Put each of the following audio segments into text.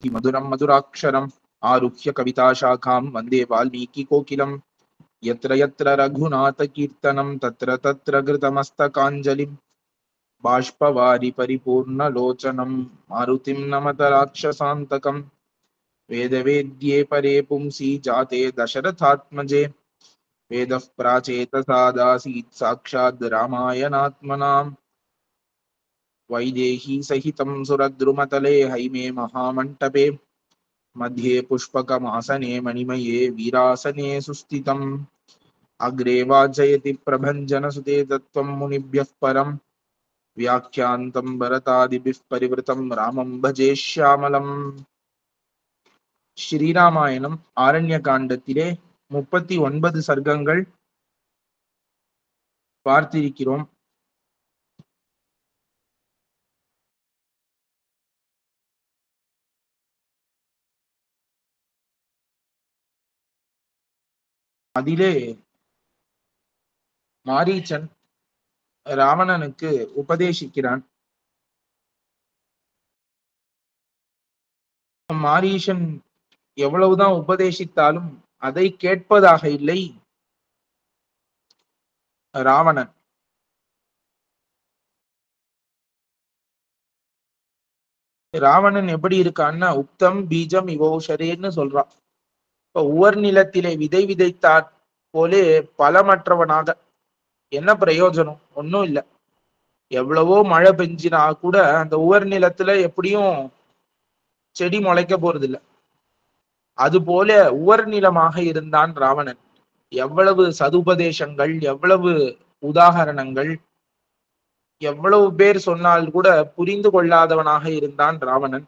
मधुरं मधुराक्षरम् आरुह्य कविताशाखां वन्दे वाल्मीकिकोकिलं यत्र यत्र रघुनाथकीर्तनं तत्र तत्र कृतमस्तकाञ्जलिं बाष्पवारि परिपूर्णलोचनं मारुतिं नमत राक्षसान्तकं वेदवेद्ये परे पुंसि जाते दशरथात्मजे वेदः प्राचेतसादासीत् साक्षाद् रामायणात्मनाम् वैदेही सहितं सुरद्रुमतले हैमे महामण्टपे मध्ये पुष्पकमासने मणिमये वीरासने सुस्थितम् अग्रे वाजयति प्रभञ्जनसुते तत्त्वं मुनिभ्यः परम् व्याख्यान्तं भरतादिभिः परिवृतं रामं भजे श्यामलम्. ஸ்ரீராமாயணம் ஆரண்ய காண்டத்திலே 39 சர்க்கங்கள் பார்த்திருக்கிறோம். அதிலே மாரீச்சன் ராவணனுக்கு உபதேசிக்கிறான். மாரீசன் எவ்வளவுதான் உபதேசித்தாலும் அதை கேட்பதாக இல்லை ராவணன். ராவணன் எப்படி இருக்கான்னா உக்தம் பீஜம் இவோஷரேன்னு சொல்றான். இப்ப உவர் நிலத்திலே விதை விதைத்தாற் போலே பலமற்றவனாக. என்ன பிரயோஜனம்? ஒன்னும் இல்லை. எவ்வளவோ மழை பெஞ்சினா கூட அந்த உவர் நிலத்துல எப்படியும் செடி முளைக்க போறது இல்லை. அது போல உவர் நிலமாக இருந்தான் ராவணன். எவ்வளவு சதுபதேசங்கள், எவ்வளவு உதாகரணங்கள், எவ்வளவு பேர் சொன்னால் கூட புரிந்து கொள்ளாதவனாக இருந்தான் ராவணன்.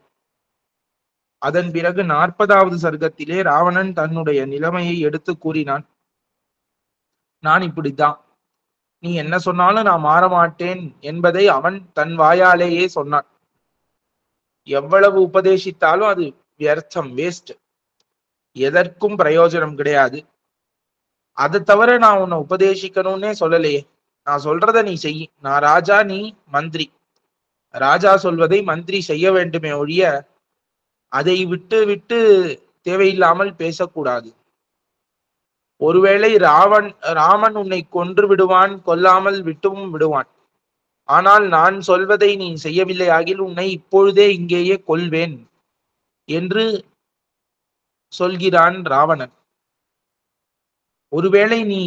அதன் பிறகு 40வது சர்க்கத்திலே ராவணன் தன்னுடைய நிலைமையை எடுத்து கூறினான். நான் இப்படித்தான், நீ என்ன சொன்னாலும் நான் மாற மாட்டேன் என்பதை அவன் தன் வாயாலேயே சொன்னான். எவ்வளவு உபதேசித்தாலும் அது வியர்த்தம், வேஸ்ட், எதற்கும் பிரயோஜனம் கிடையாது. அதை தவிர நான் உன்னை உபதேசிக்கணும்னே சொல்லலையே. நான் சொல்றத நீ செய். நான் ராஜா, நீ மந்திரி. ராஜா சொல்வதை மந்திரி செய்ய வேண்டுமே ஒழிய அதை விட்டு விட்டு தேவையில்லாமல் பேசக்கூடாது. ஒருவேளை ராமன் உன்னை கொன்று விடுவான், கொல்லாமல் விட்டும் விடுவான். ஆனால் நான் சொல்வதை நீ செய்யவில்லை ஆகில் உன்னை இப்பொழுதே இங்கேயே கொல்வேன் என்று சொல்கிறான் ராவணன். ஒருவேளை நீ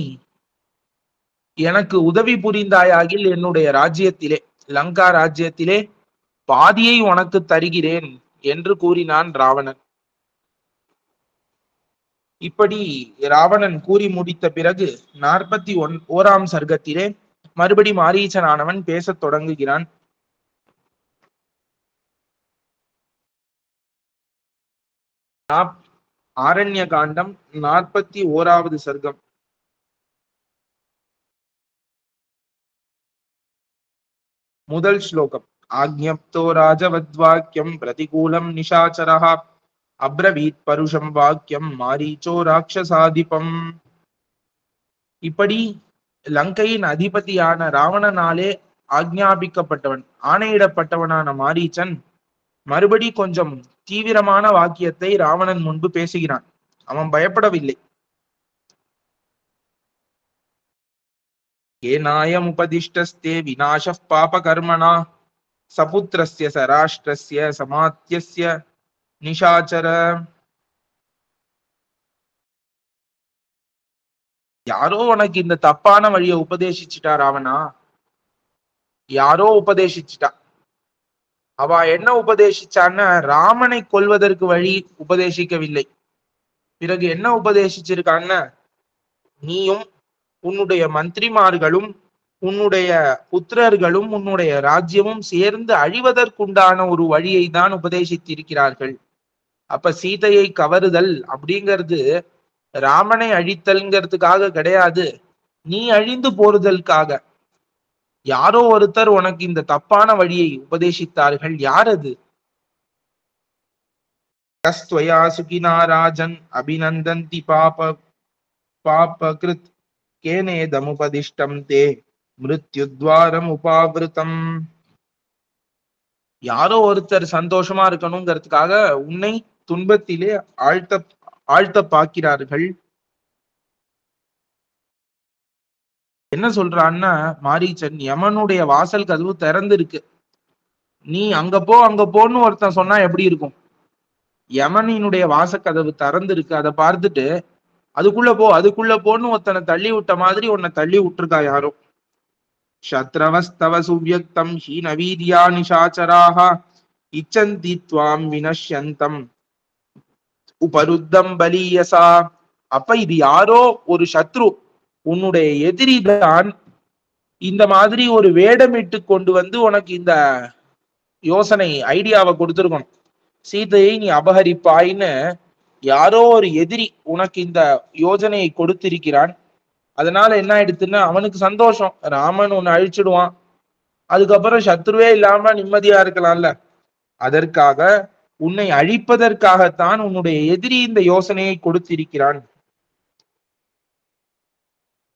எனக்கு உதவி புரிந்தாயாகில் என்னுடைய ராஜ்யத்திலே, லங்கா ராஜ்யத்திலே பாதியை உனக்கு தருகிறேன் என்று கூறினான் ராவணன். இப்படி ராவணன் கூறி முடித்த பிறகு 41ஆம் சர்க்கத்திலே மறுபடி மாரீச்சனானவன் பேசத் தொடங்குகிறான். ஆரண்ய காண்டம் 41வது சர்க்கம். முதல் ஸ்லோகம். ஆக்ஞப்தோ ராஜவத்வாக்கியம் பிரதிகூலம் நிஷாச்சரஹ அப்ரவீத் பருஷம் வாக்கியம் மாரீச்சோ ராட்சசாதிபம். இப்படி லங்கையின் அதிபதியான ராவணனாலே ஆக்ஞாபிக்கப்பட்டவன், ஆணையிடப்பட்டவனான மாரீச்சன் மறுபடி கொஞ்சம் தீவிரமான வாக்கியத்தை ராவணன் முன்பு பேசுகிறான். அவன் பயப்படவில்லை. ஏநாயம் உபதிஷ்டஸ்தே விநாச பாப கர்மணா சபுத்திரஸ்ய சராஷ்டிரஸ்ய சமாத்யஸ்ய நிஷாச்சர. யாரோ உனக்கு இந்த தப்பான வழியை உபதேசிச்சுட்டா ராவணா, யாரோ உபதேசிச்சுட்டா. அவ என்ன உபதேசிச்சான்னு ராமனை கொல்வதற்கு வழி உபதேசிக்கவில்லை. பிறகு என்ன உபதேசிச்சிருக்கான்னு, நீயும் உன்னுடைய மந்திரிமார்களும் உன்னுடைய புத்திரர்களும் உன்னுடைய ராஜ்யமும் சேர்ந்து அழிவதற்குண்டான ஒரு வழியை தான் உபதேசித்திருக்கிறார்கள். அப்ப சீதையை கவருதல் அப்படிங்கிறது ராமனை அழித்தல்ங்கிறதுக்காக கிடையாது, நீ அழிந்து போறுதற்காக. யாரோ ஒருத்தர் உனக்கு இந்த தப்பான வழியை உபதேசித்தார்கள். யார் அது? கஸ்த்வயா சுகினா ராஜன் அபிநந்தந்தி பாபகிருத் கேனேதமுபதிஷ்டம் தே மிருத்யுத்வாரம் உபாவிருத்தம். யாரோ ஒருத்தர் சந்தோஷமா இருக்கணுங்கிறதுக்காக உன்னை துன்பத்திலே ஆழ்த்த பார்க்கிறார்கள். என்ன சொல்றான்னா மாரீச்சன், யமனுடைய வாசல் கதவு திறந்து இருக்கு, நீ அங்க போ அங்க போன்னு ஒருத்தன் சொன்னா எப்படி இருக்கும்? யமனினுடைய வாசக்கதவு திறந்து இருக்கு, அதை பார்த்துட்டு அதுக்குள்ள போன்னு ஒருத்தனை தள்ளி விட்ட மாதிரி உன்னை தள்ளி விட்டுருக்கா யாரோ. சத்ரவஸ்தவ சுவ்யக்தம் ஹீனவீர்யா நிஷாச்சராக இச்சந்தி த்வாம் வினஷ்யந்தம் உபருத்தம் பலீயசா. அப்ப இது யாரோ ஒரு சத்ரு, உன்னுடைய எதிரி தான் இந்த மாதிரி ஒரு வேடமிட்டு கொண்டு வந்து உனக்கு இந்த யோசனை ஐடியாவை கொடுத்துருக்கணும். சீதையை நீ அபகரிப்பாயின்னு யாரோ ஒரு எதிரி உனக்கு இந்த யோஜனையை கொடுத்திருக்கிறான். அதனால என்ன ஆயிடுச்சுன்னா அவனுக்கு சந்தோஷம், ராமன் உன்னை அழிச்சிடுவான், அதுக்கப்புறம் சத்ருவே இல்லாம நிம்மதியா இருக்கலாம்ல. அதற்காக உன்னை அழிப்பதற்காகத்தான் உன்னுடைய எதிரி இந்த யோசனையை கொடுத்திருக்கிறான்.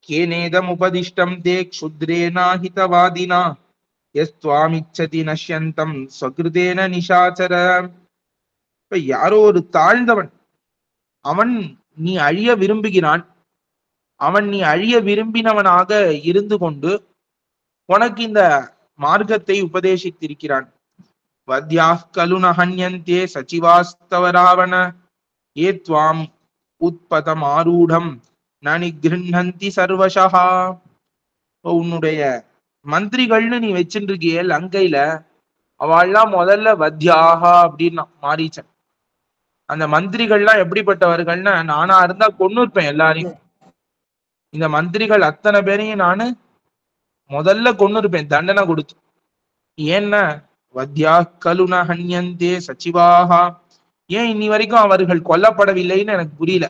கேனேதம் உபதிஷ்டம் தே க்ஷுத்ரேனா ஹிதவாதினா யஸ்துவாமிச்சதி நஷ்யந்தம் ஸ்வகிருதேன நிஷாச்சர. இப்ப யாரோ ஒரு தாழ்ந்தவன், அவன் நீ அழிய விரும்புகிறான், அவன் நீ அழிய விரும்பினவனாக இருந்து கொண்டு உனக்கு இந்த மார்க்கத்தை உபதேசித்திருக்கிறான். வத்யாஹ் கலு நஹன்யந்தே சச்சிவாஸ்தவ ராவண ஏத்வாம் உத்பதம் ஆரூடம் நனிகிருஹந்தி சர்வசஹா. உன்னுடைய மந்திரிகள்னு நீ வச்சுட்டு இருக்கிய லங்கையில, அவள்லாம் முதல்ல வத்யாகா அப்படின்னு மாரீச்சன். அந்த மந்திரிகள்லாம் எப்படிப்பட்டவர்கள்னா, நானா இருந்தா கொன்னு இருப்பேன் எல்லாரையும். இந்த மந்திரிகள் அத்தனை பேரையும் நானு முதல்ல கொன்னு இருப்பேன் தண்டனை கொடுத்து. ஏன்னா வத்யா கலுன ஹன்யந்தே சச்சிவாகா, ஏன் இன்னி வரைக்கும் அவர்கள் கொல்லப்படவில்லைன்னு எனக்கு புரியல.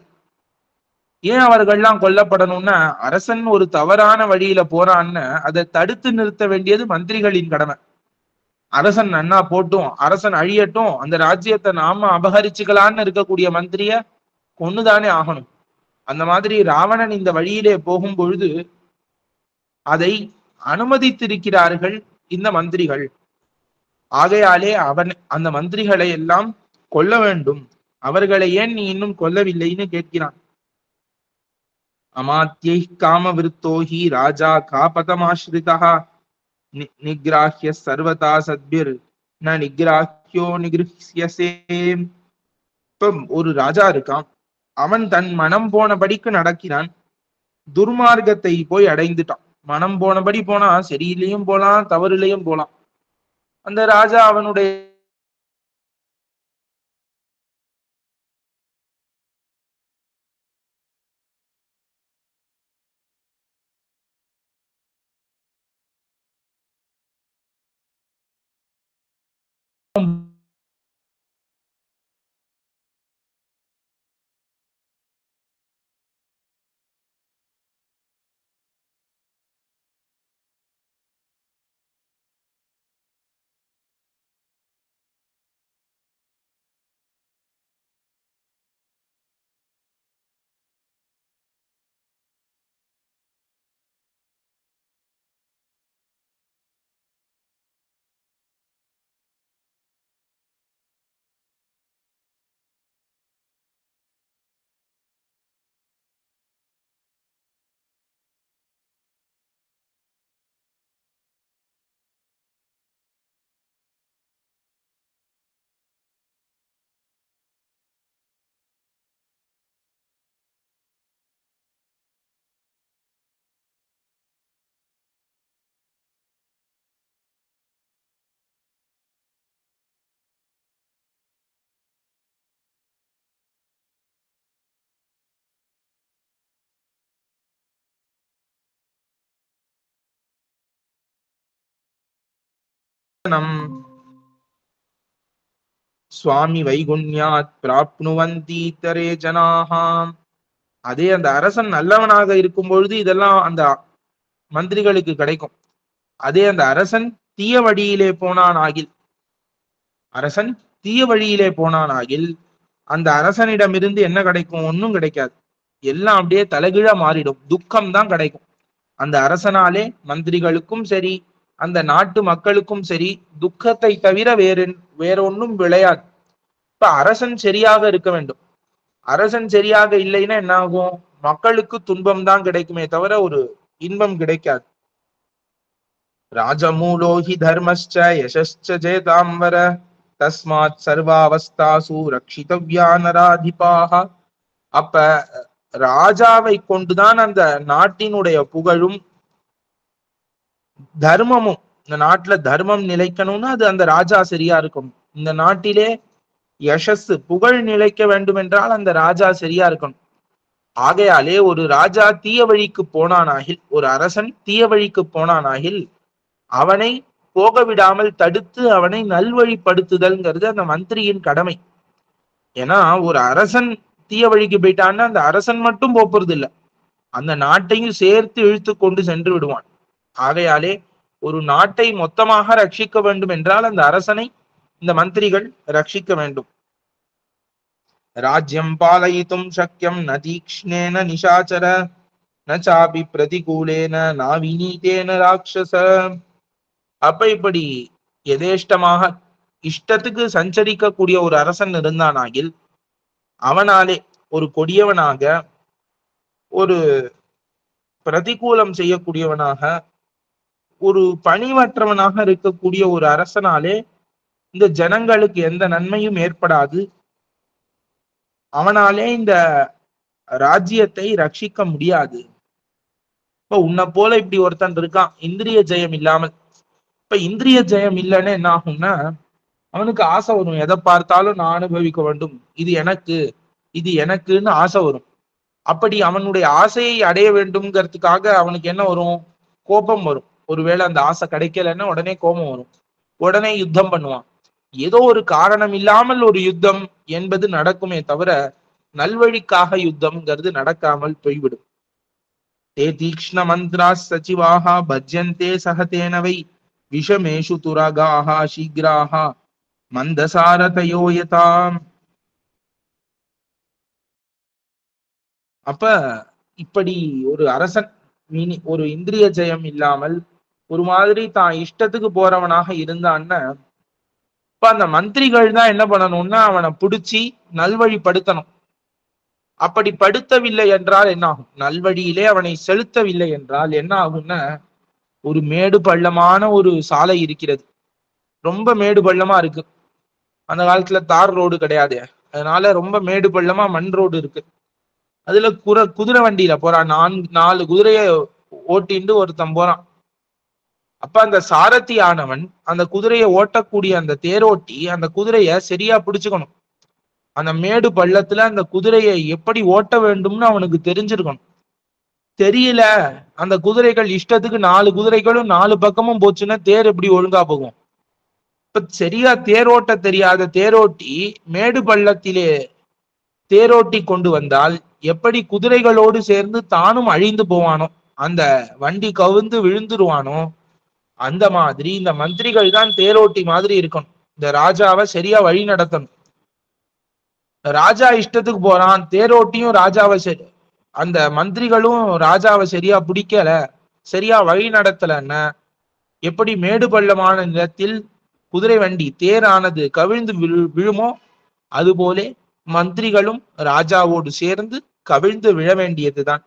ஏன் அவர்கள்லாம் கொல்லப்படணும்னா, அரசன் ஒரு தவறான வழியில போறான்னு அதை தடுத்து நிறுத்த வேண்டியது மந்திரிகளின் கடமை. அரசன் நன்னா போட்டும், அரசன் அழியட்டும், அந்த ராஜ்யத்தை நாம அபகரிச்சுக்கலான்னு இருக்கக்கூடிய மந்திரிய கொன்னுதானே ஆகணும். அந்த மாதிரி ராவணன் இந்த வழியிலே போகும் பொழுது அதை அனுமதித்திருக்கிறார்கள் இந்த மந்திரிகள். ஆகையாலே அந்த மந்திரிகளை எல்லாம் கொல்ல வேண்டும். அவர்களை ஏன் நீ இன்னும் கொல்லவில்லைன்னு கேட்கிறான். அமாத்யை காம விருத்தோஹி ராஜா காபதமாஸ்ரிதா நிகிராஹ்ய சர்வதா சத்பிர் ந நிகிராஹ்யோ நிகிருஹ்யசே. இப்ப ஒரு ராஜா இருக்கான், அவன் தன் மனம் போனபடிக்கு நடக்கிறான், துர்மார்க்கத்தை போய் அடைந்துட்டான். மனம் போனபடி போனா சரியிலையும் போலாம், தவறுலையும் போலாம். அந்த ராஜா அவனுடைய சுவாமி வைகுண்யாத் பிராப்னுவந்தி தரே ஜனாஹாம். அதே அந்த அரசன் நல்லவனாக இருக்கும் பொழுது இதெல்லாம் அந்த மந்திரிகளுக்கு கிடைக்கும். அதே அந்த அரசன் தீய வழியிலே போனான் ஆகில், அரசன் தீய வழியிலே போனான் ஆகில் அந்த அரசனிடமிருந்து என்ன கிடைக்கும்? ஒன்னும் கிடைக்காது. எல்லாம் அப்படியே தலைகீழா மாறிடும், துக்கம் தான் கிடைக்கும். அந்த அரசனாலே மந்திரிகளுக்கும் சரி, அந்த நாட்டு மக்களுக்கும் சரி துக்கத்தை தவிர வேறொன்னும் விளையாது. இப்ப அரசன் சரியாக இருக்க வேண்டும். அரசன் சரியாக இல்லைன்னா என்ன ஆகும்? மக்களுக்கு துன்பம் தான் கிடைக்குமே தவிர ஒரு இன்பம் கிடைக்காது. ராஜமூலோஹி தர்மஸ்ச யசஸ்ச ஜேதாம்பர தஸ்மாத் சர்வாவஸ்தாசு ரக்ஷிதவ்யா நராதிபாக. அப்ப ராஜாவை கொண்டுதான் அந்த நாட்டினுடைய புகழும் தர்மமும், இந்த நாட்டுல தர்மம் நிலைக்கணும்னா அது அந்த ராஜா சரியா இருக்கணும். இந்த நாட்டிலே யசஸ் புகழ் நிலைக்க வேண்டும் என்றால் அந்த ராஜா சரியா இருக்கணும். ஆகையாலே ஒரு ராஜா தீய வழிக்கு போனானாகில், ஒரு அரசன் தீய வழிக்கு போனானாகில் அவனை போக விடாமல் தடுத்து அவனை நல்வழிப்படுத்துதல்ங்கிறது அந்த மந்திரியின் கடமை. ஏன்னா ஒரு அரசன் தீய வழிக்கு போயிட்டான்னா அந்த அரசன் மட்டும் போறது இல்லை, அந்த நாட்டையும் சேர்த்து இழுத்து கொண்டு சென்று விடுவான். ஆகையாலே ஒரு நாட்டை மொத்தமாக ரட்சிக்க வேண்டும் என்றால் அந்த அரசனை இந்த மந்திரிகள் ரட்சிக்க வேண்டும். ராஜ்யம் பாலயித்தும் சக்கியம் ந தீக்ஷ்ணேன நிஷாச்சர ந சாபி பிரதிகூலேன நா விநீதேன ராட்சச. அப்ப இப்படி எதேஷ்டமாக இஷ்டத்துக்கு சஞ்சரிக்கக்கூடிய ஒரு அரசன் இருந்தானாகில் அவனாலே ஒரு கொடியவனாக, ஒரு பிரதிகூலம் செய்யக்கூடியவனாக, ஒரு பணிவற்றவனாக இருக்கக்கூடிய ஒரு அரசனாலே இந்த ஜனங்களுக்கு எந்த நன்மையும் ஏற்படாது. அவனாலே இந்த ராஜ்யத்தை ரட்சிக்க முடியாது. இப்ப உன்னை போல இப்படி ஒருத்தன் இருக்கான் இந்திரிய ஜெயம் இல்லாமல். இப்ப இந்திரிய ஜெயம் இல்லைன்னு என்ன ஆகும்னா அவனுக்கு ஆசை வரும், எதை பார்த்தாலும் நான் அனுபவிக்க வேண்டும், இது எனக்கு, இது எனக்குன்னு ஆசை வரும். அப்படி அவனுடைய ஆசையை அடைய வேண்டும்ங்கிறதுக்காக அவனுக்கு என்ன வரும்? கோபம் வரும். ஒருவேளை அந்த ஆசை கிடைக்கலன்னா உடனே கோபம் வரும், உடனே யுத்தம் பண்ணுவான். ஏதோ ஒரு காரணம் இல்லாமல் ஒரு யுத்தம் என்பது நடக்குமே தவிர நல்வழிக்காக யுத்தம்ங்கிறது நடக்காமல் போய்விடும். தே தீக்ஷ்ண மந்திரா சச்சிவாக பஜ்யந்தே சகதேனவை விஷமேஷு துரகாக சீக்ராக மந்தசாரதயோயதாம். அப்ப இப்படி ஒரு அரசன் ஒரு இந்திரிய ஜெயம் இல்லாமல் ஒரு மாதிரி தான் இஷ்டத்துக்கு போறவனாக இருந்தான்னு இப்ப அந்த மந்திரிகள் தான் என்ன பண்ணணும்னா அவனை பிடிச்சி நல்வழிப்படுத்தணும். அப்படி படுத்தவில்லை என்றால் என்ன ஆகும்? நல்வழியிலே அவனை செலுத்தவில்லை என்றால் என்ன ஆகும்னா ஒரு மேடு பள்ளமான ஒரு சாலை இருக்கிறது, ரொம்ப மேடு பள்ளமா இருக்கு. அந்த காலத்துல தார் ரோடு கிடையாது, அதனால ரொம்ப மேடு பள்ளமா மண் ரோடு இருக்கு. அதுல குதிரை வண்டியில போறான், 4 குதிரைய ஓட்டிண்டு ஒருத்தன் போறான். அப்ப அந்த சாரதி ஆனவன் அந்த குதிரையை ஓட்டக்கூடிய அந்த தேரோட்டி அந்த குதிரைய சரியா பிடிச்சுக்கணும். அந்த மேடு பள்ளத்துல அந்த குதிரையை எப்படி ஓட்ட வேண்டும்னு அவனுக்கு தெரிஞ்சிருக்கணும். தெரியல, அந்த குதிரைகள் இஷ்டத்துக்கு 4 குதிரைகளும் 4 பக்கமும் போச்சுன்னா தேர் எப்படி ஒழுங்கா போகும்? இப்ப சரியா தேரோட்ட தெரியாத தேரோட்டி மேடு பள்ளத்திலே தேரோட்டி கொண்டு வந்தால் எப்படி குதிரைகளோடு சேர்ந்து தானும் அழிந்து போவானோ, அந்த வண்டி கவுந்து விழுந்துருவானோ, அந்த மாதிரி இந்த மந்திரிகள் தான் தேரோட்டி மாதிரி இருக்கணும். இந்த ராஜாவை சரியா வழி நடத்தணும். ராஜா இஷ்டத்துக்கு போறான், தேரோட்டியும் ராஜாவை அந்த மந்திரிகளும் ராஜாவை சரியா பிடிக்கல, சரியா வழி நடத்தலன்னா எப்படி மேடு பள்ளமான நிலத்தில் குதிரை வண்டி தேரானது கவிழ்ந்து விழுமோ அதுபோல மந்திரிகளும் ராஜாவோடு சேர்ந்து கவிழ்ந்து விழ வேண்டியதுதான்.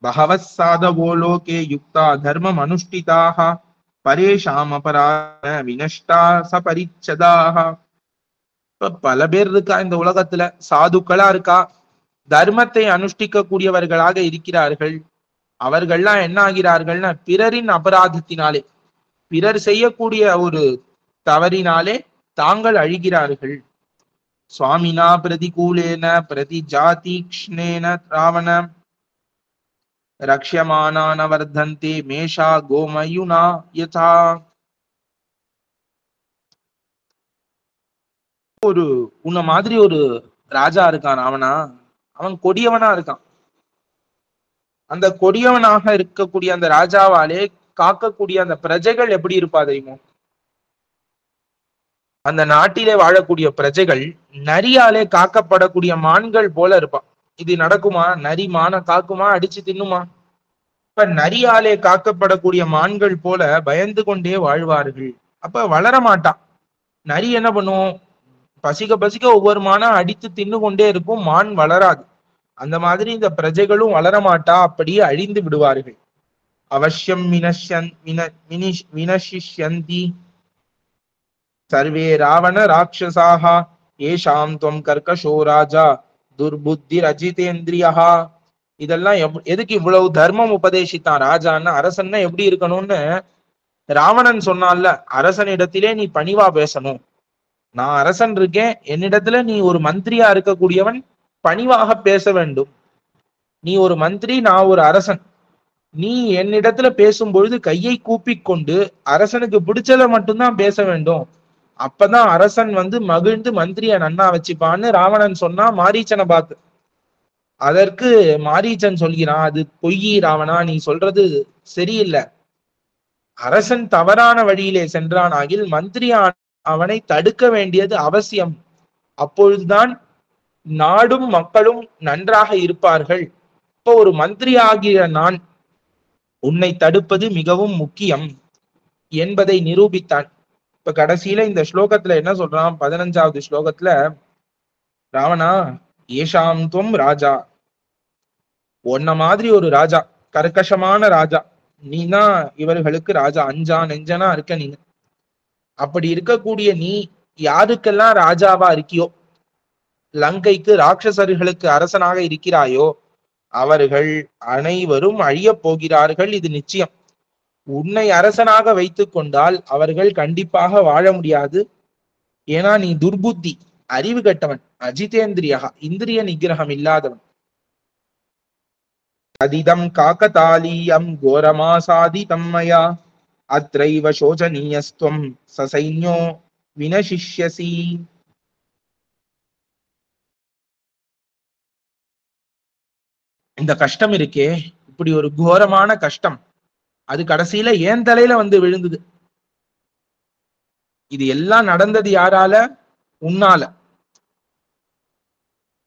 பகவத் சாதவோ லோகே யுக்தா தர்மம் அனுஷ்டிதாக பரேஷாம் அபராத வினஷ்டா சபரிச்சதாக. இப்ப பல பேர் இருக்கா இந்த உலகத்துல, சாதுக்களா இருக்கா, தர்மத்தை அனுஷ்டிக்க கூடியவர்களாக இருக்கிறார்கள். அவர்கள்லாம் என்ன ஆகிறார்கள்னா பிறரின் அபராதத்தினாலே, பிறர் செய்யக்கூடிய ஒரு தவறினாலே தாங்கள் அழிகிறார்கள். சுவாமினா பிரதிகூலேன பிரதி ஜாதீக்ஷ்ணேன ராவண ரக்ஷ்யமானான வர்தந்தே மேஷா கோமயுனா யதா. ஒரு உன்ன மாதிரி ஒரு ராஜா இருக்கான், அவன் கொடியவனா இருக்கான். அந்த கொடியவனாக இருக்கக்கூடிய அந்த ராஜாவாலே காக்கக்கூடிய அந்த பிரஜைகள் எப்படி இருப்பா தெரியுமோ? அந்த நாட்டிலே வாழக்கூடிய பிரஜைகள் நரியாலே காக்கப்படக்கூடிய மான்கள் போல இருப்பான். இது நடக்குமா? நரி மான காக்குமா? அடிச்சு தின்னுமா? இப்ப இப்ப நரியாலே காக்கப்படக்கூடிய மான்கள் போல பயந்து கொண்டே வாழ்வார்கள். அப்ப வளர மாட்டான். நரி என்ன பண்ணும்? பசிக்க பசிக்க ஒவ்வொரு மானா அடித்து தின்னு கொண்டே இருக்கும், மான் வளராது. அந்த மாதிரி இந்த பிரஜைகளும் வளரமாட்டா, அப்படியே அழிந்து விடுவார்கள். அவசியம் வினசிஷ்யந்தி சர்வே ராவண ராட்சசாக ஏஷாம் துவம் கர்கஷோ ராஜா துர்புத்தி ரஜிதேந்திரியா. இதெல்லாம் எதுக்கு இவ்வளவு தர்மம் உபதேசித்தான் ராஜான்னு? அரசன்னா எப்படி இருக்கணும்னு ராவணன் சொன்னான்ல, அரசனிடத்திலே நீ பணிவா பேசணும். நான் அரசன் இருக்கேன், என்னிடத்துல நீ ஒரு மந்திரியா இருக்கக்கூடியவன், பணிவாக பேச வேண்டும். நீ ஒரு மந்திரி, நான் ஒரு அரசன். நீ என்னிடத்துல பேசும்பொழுது கையை கூப்பி கொண்டு அரசனுக்கு பிடிச்சத மட்டும்தான் பேச வேண்டும். அப்பதான் அரசன் மகிழ்ந்து மந்திரிய நன்னா வச்சுப்பான்னு ராவணன் சொன்னா மாரீச்சனை பார்த்து. அதற்கு மாரீச்சன் சொல்கிறான், அது பொய் ராவணா, நீ சொல்றது சரியில்லை. அரசன் தவறான வழியிலே சென்றான் ஆகில் மந்திரி அவனை தடுக்க வேண்டியது அவசியம். அப்பொழுதுதான் நாடும் மக்களும் நன்றாக இருப்பார்கள். இப்போ ஒரு மந்திரி ஆகிய நான் உன்னை தடுப்பது மிகவும் முக்கியம் என்பதை நிரூபித்தான். இப்ப கடைசியில இந்த ஸ்லோகத்துல என்ன சொல்றான்? 15வது ஸ்லோகத்துல, ராவணா ஏஷாம் துவம் ராஜா, உன்ன மாதிரி ஒரு ராஜா, கர்க்கசமான ராஜா, நீனா இவர்களுக்கு ராஜா, அஞ்சா நெஞ்சனா இருக்க நீ. அப்படி இருக்கக்கூடிய நீ யாருக்கெல்லாம் ராஜாவா இருக்கியோ, லங்கைக்கு ராட்சசர்களுக்கு அரசனாக இருக்கிறாயோ, அவர்கள் அனைவரும் அழியப் போகிறார்கள், இது நிச்சயம். உன்னை அரசனாக வைத்துக் கொண்டால் அவர்கள் கண்டிப்பாக வாழ முடியாது. ஏன்னா நீ துர்புத்தி, அறிவு கட்டவன், அஜிதேந்திரியா, இந்திரிய நிகிரகம் இல்லாதவன். அதிதம் காக்கதாலீயம் கோரமாசாதிதம் மயா அத்ரைவ சோசனீயஸ்துவம் சசைன்யோ வினசிஷ்யசி. இந்த கஷ்டம் இருக்கே, இப்படி ஒரு கோரமான கஷ்டம், அது கடைசியில ஏன் தலையில விழுந்தது. இது எல்லாம் நடந்தது யாரால? உன்னால.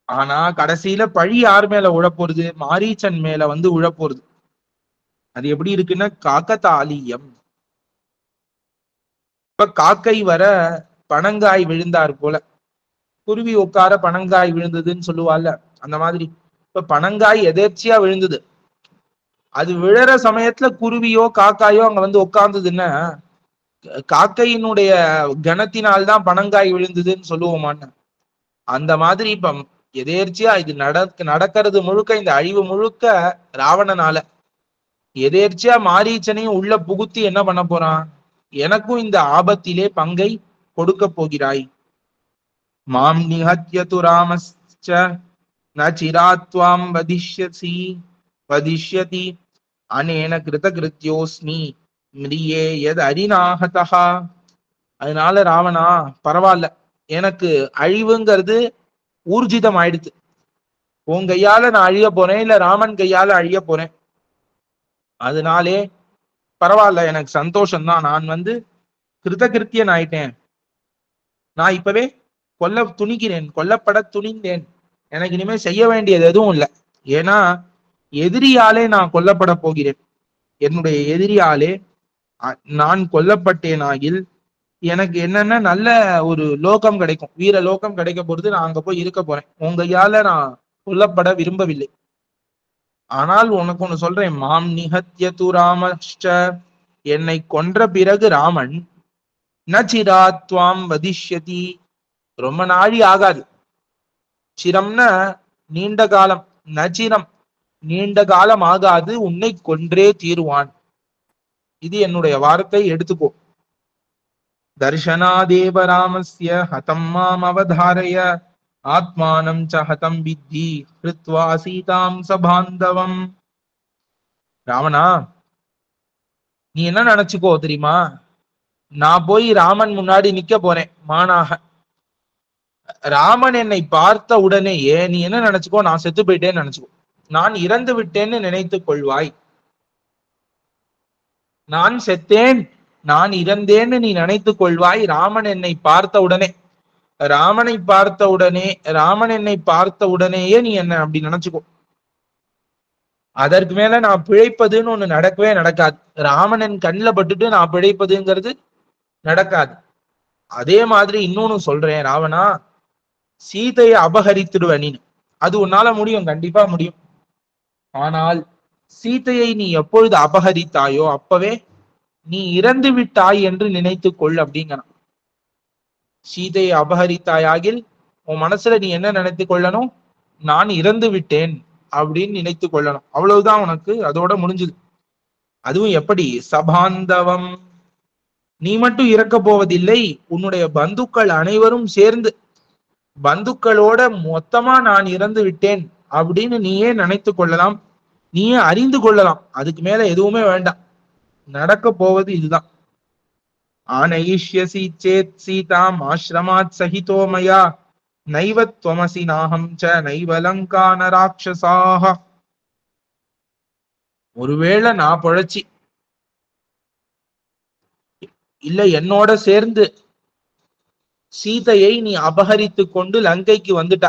ஆனா கடைசியில பழி யார் மேல உழப்போறது? மாரீச்சன் மேல உழப்போறது. அது எப்படி இருக்குன்னா, காக்கதாலீயம். இப்ப காக்கை வர பனங்காய் விழுந்தார் போல, குருவி உட்கார பனங்காய் விழுந்ததுன்னு சொல்லுவாள்ல, அந்த மாதிரி இப்ப பனங்காய் எதேர்ச்சியா விழுந்தது. அது விழற சமயத்துல குருவியோ காக்காயோ அங்க உட்கார்ந்ததுன்னா, காக்கையினுடைய கணத்தினால்தான் பனங்காய் விழுந்ததுன்னு சொல்லுவோமான்னு. அந்த மாதிரி இப்ப எதேர்ச்சியா இது நடக்கிறது முழுக்க, இந்த அழிவு முழுக்க ராவணனால. எதேர்ச்சியா மாரீச்சனையும் உள்ள புகுத்தி என்ன பண்ண போறான்? எனக்கும் இந்த ஆபத்திலே பங்கை கொடுக்க போகிறாய். மாம் நிஹத்யது ராமஸ்ச ந சிராத்வாம் வதிஷ்யதி அனேன கிருதகிருத்யோஸ்மி மிரியே யத் அரிநாஹதஹா. அதனால ராவணா, பரவாயில்ல, எனக்கு அழிவுங்கிறது ஊர்ஜிதம் ஆயிடுச்சு. உன் கையால நான் அழிய போறேன், இல்ல ராமன் கையால அழிய போறேன். அதனாலே பரவாயில்ல, எனக்கு சந்தோஷம்தான். நான் கிருதகிருத்தியன் ஆயிட்டேன். நான் இப்பவே கொல்லப்பட துணிந்தேன். எனக்கு இனிமே செய்ய வேண்டியது எதுவும் இல்லை. ஏன்னா எதிரியாலே நான் கொல்லப்பட போகிறேன். என்னுடைய எதிரியாலே நான் கொல்லப்பட்டேனாகில் எனக்கு என்னன்னா நல்ல ஒரு லோகம் கிடைக்கும், வீர லோகம் கிடைக்க போறது. நான் அங்க போய் இருக்க போறேன். உங்க கையால நான் கொல்லப்பட விரும்பவில்லை. ஆனால் உனக்கு ஒண்ணு சொல்றேன், மாம் நிஹத்யது ராமஸ்ச, என்னை கொன்ற பிறகு ராமன் ந சிராத்வாம் வதிஷ்யதி, ரொம்ப நாழி ஆகாது. சிரம்னா நீண்ட காலம், நச்சிரம் நீண்ட காலம் ஆகாது, உன்னை கொன்றே தீருவான். இது என்னுடைய வார்த்தை, எடுத்துக்கோ. தர்ஷனாதேவ ராமஸ்ய ஹதம் மாம் அவதாரய ஆத்மானம் ச ஹதம் வித்தி ஹிருத்வா சீதாம் சபாந்தவம். ராவணா, நீ என்ன நினைச்சுக்கோ தெரியுமா? நான் போய் ராமன் முன்னாடி நிக்க போறேன் மானாக. ராமன் என்னை பார்த்த உடனேயே நீ என்ன நினைச்சுக்கோ? நான் செத்து போயிட்டேன்னு நினைச்சுக்கோ. நான் இறந்து விட்டேன்னு நினைத்துக் கொள்வாய். நான் செத்தேன், நான் இறந்தேன்னு நீ நினைத்துக் கொள்வாய். ராமன் என்னை பார்த்த உடனே, ராமன் என்னை பார்த்த உடனேயே நீ என்ன அப்படி நினைச்சுக்கோ. அதற்கு மேல நான் பிழைப்பதுன்னு ஒண்ணு நடக்கவே நடக்காது. ராவணன் கண்ணில் பட்டுட்டு நான் பிழைப்பதுங்கிறது நடக்காது. அதே மாதிரி இன்னொன்னு சொல்றேன், ராவணா, சீதையை அபகரித்துடுவ நீ. அது உன்னால முடியும், கண்டிப்பா முடியும். ஆனால் சீதையை நீ எப்பொழுது அபகரித்தாயோ அப்பவே நீ இறந்து விட்டாய் என்று நினைத்து கொள் அப்படிங்கிறான். சீதையை அபகரித்தாயாகில் உன் மனசுல நீ என்ன நினைத்து கொள்ளணும்? நான் இறந்து விட்டேன் அப்படின்னு நினைத்து கொள்ளணும். அவ்வளவுதான், உனக்கு அதோட முடிஞ்சது. அதுவும் எப்படி? சபாந்தவம். நீ மட்டும் இறக்க போவதில்லை, உன்னுடைய பந்துக்கள் அனைவரும் சேர்ந்து பந்துக்களோட மொத்தமா நான் இறந்து விட்டேன் அப்படின்னு நீயே நினைத்து கொள்ளலாம், நீயே அறிந்து கொள்ளலாம். அதுக்கு மேல எதுவுமே வேண்டாம். நடக்க போவது இதுதான். ஆனயிஷ்யசி சேத் சீதாம் ஆசிரமாத் சகிதோ மயா நைவத்வமசி நாகம் ச நைவலங்கான ராட்சசாக. ஒருவேளை நான் பொழைச்சி இல்ல என்னோட சேர்ந்து சீதையை நீ அபகரித்து கொண்டு லங்கைக்கு வந்துட்ட,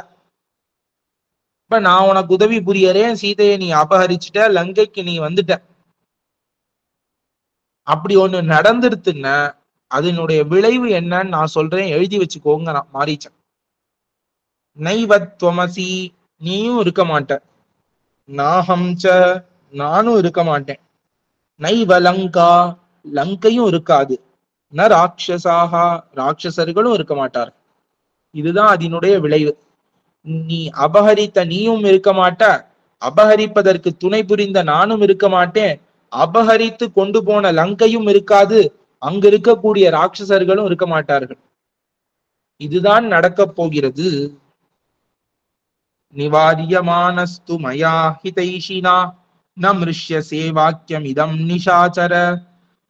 இப்ப நான் உனக்கு உதவி புரியறேன், சீதையை நீ அபகரிச்சுட்ட, லங்கைக்கு நீ வந்துட்ட. அப்படி ஒண்ணு நடந்துருத்துன்னா அதனுடைய விளைவு என்னன்னு நான் சொல்றேன், எழுதி வச்சுக்கோங்க. நான் மாரீச்சன். நைவத்வமசி, நீயும் இருக்க மாட்ட, நாகம் ச, நானும் இருக்க மாட்டேன், நைவலங்கா, லங்கையும் இருக்காது, ந ராட்சசாகா, ராட்சசர்களும் இருக்க மாட்டார். இதுதான் அதனுடைய விளைவு. நீ அபகரித்த நீயும் இருக்க மாட்ட, அபகரிப்பதற்கு துணை புரிந்த நானும் இருக்க மாட்டேன், அபகரித்து கொண்டு போன லங்கையும் இருக்காது, அங்க இருக்கக்கூடிய ராட்சசர்களும் இருக்க மாட்டார்கள். இதுதான் நடக்க போகிறது. நிவாரியமானஸ்து மயா ஹிதைஷினா ந மிருஷ்யசே வாக்கியம் இதம் நிஷாச்சர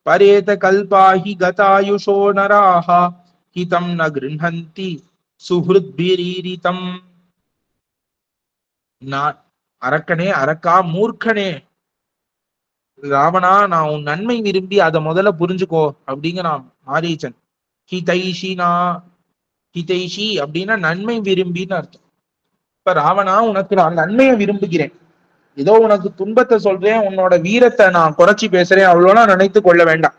பரேத கல்பாஹி கதாயுஷோ நராஹ ஹிதம் ந கிருஹந்தி சுஹ்ருத்பிரீரிதம். நான் அரக்கனே, அரக்கா, மூர்க்கனே, ராவணா, நான் உன் நன்மை விரும்பி அதை முதல்ல புரிஞ்சுக்கோ அப்படிங்கிறான் மாரீச்சன். ஹிதைஷினா, ஹிதைஷி அப்படின்னா நன்மை விரும்பின்னு அர்த்தம். இப்ப ராவணா, உனக்கு நான் நன்மையை விரும்புகிறேன், ஏதோ உனக்கு துன்பத்தை சொல்றேன், உன்னோட வீரத்தை நான் குறைச்சி பேசுறேன் அவ்வளோனா நினைத்து கொள்ள வேண்டாம்.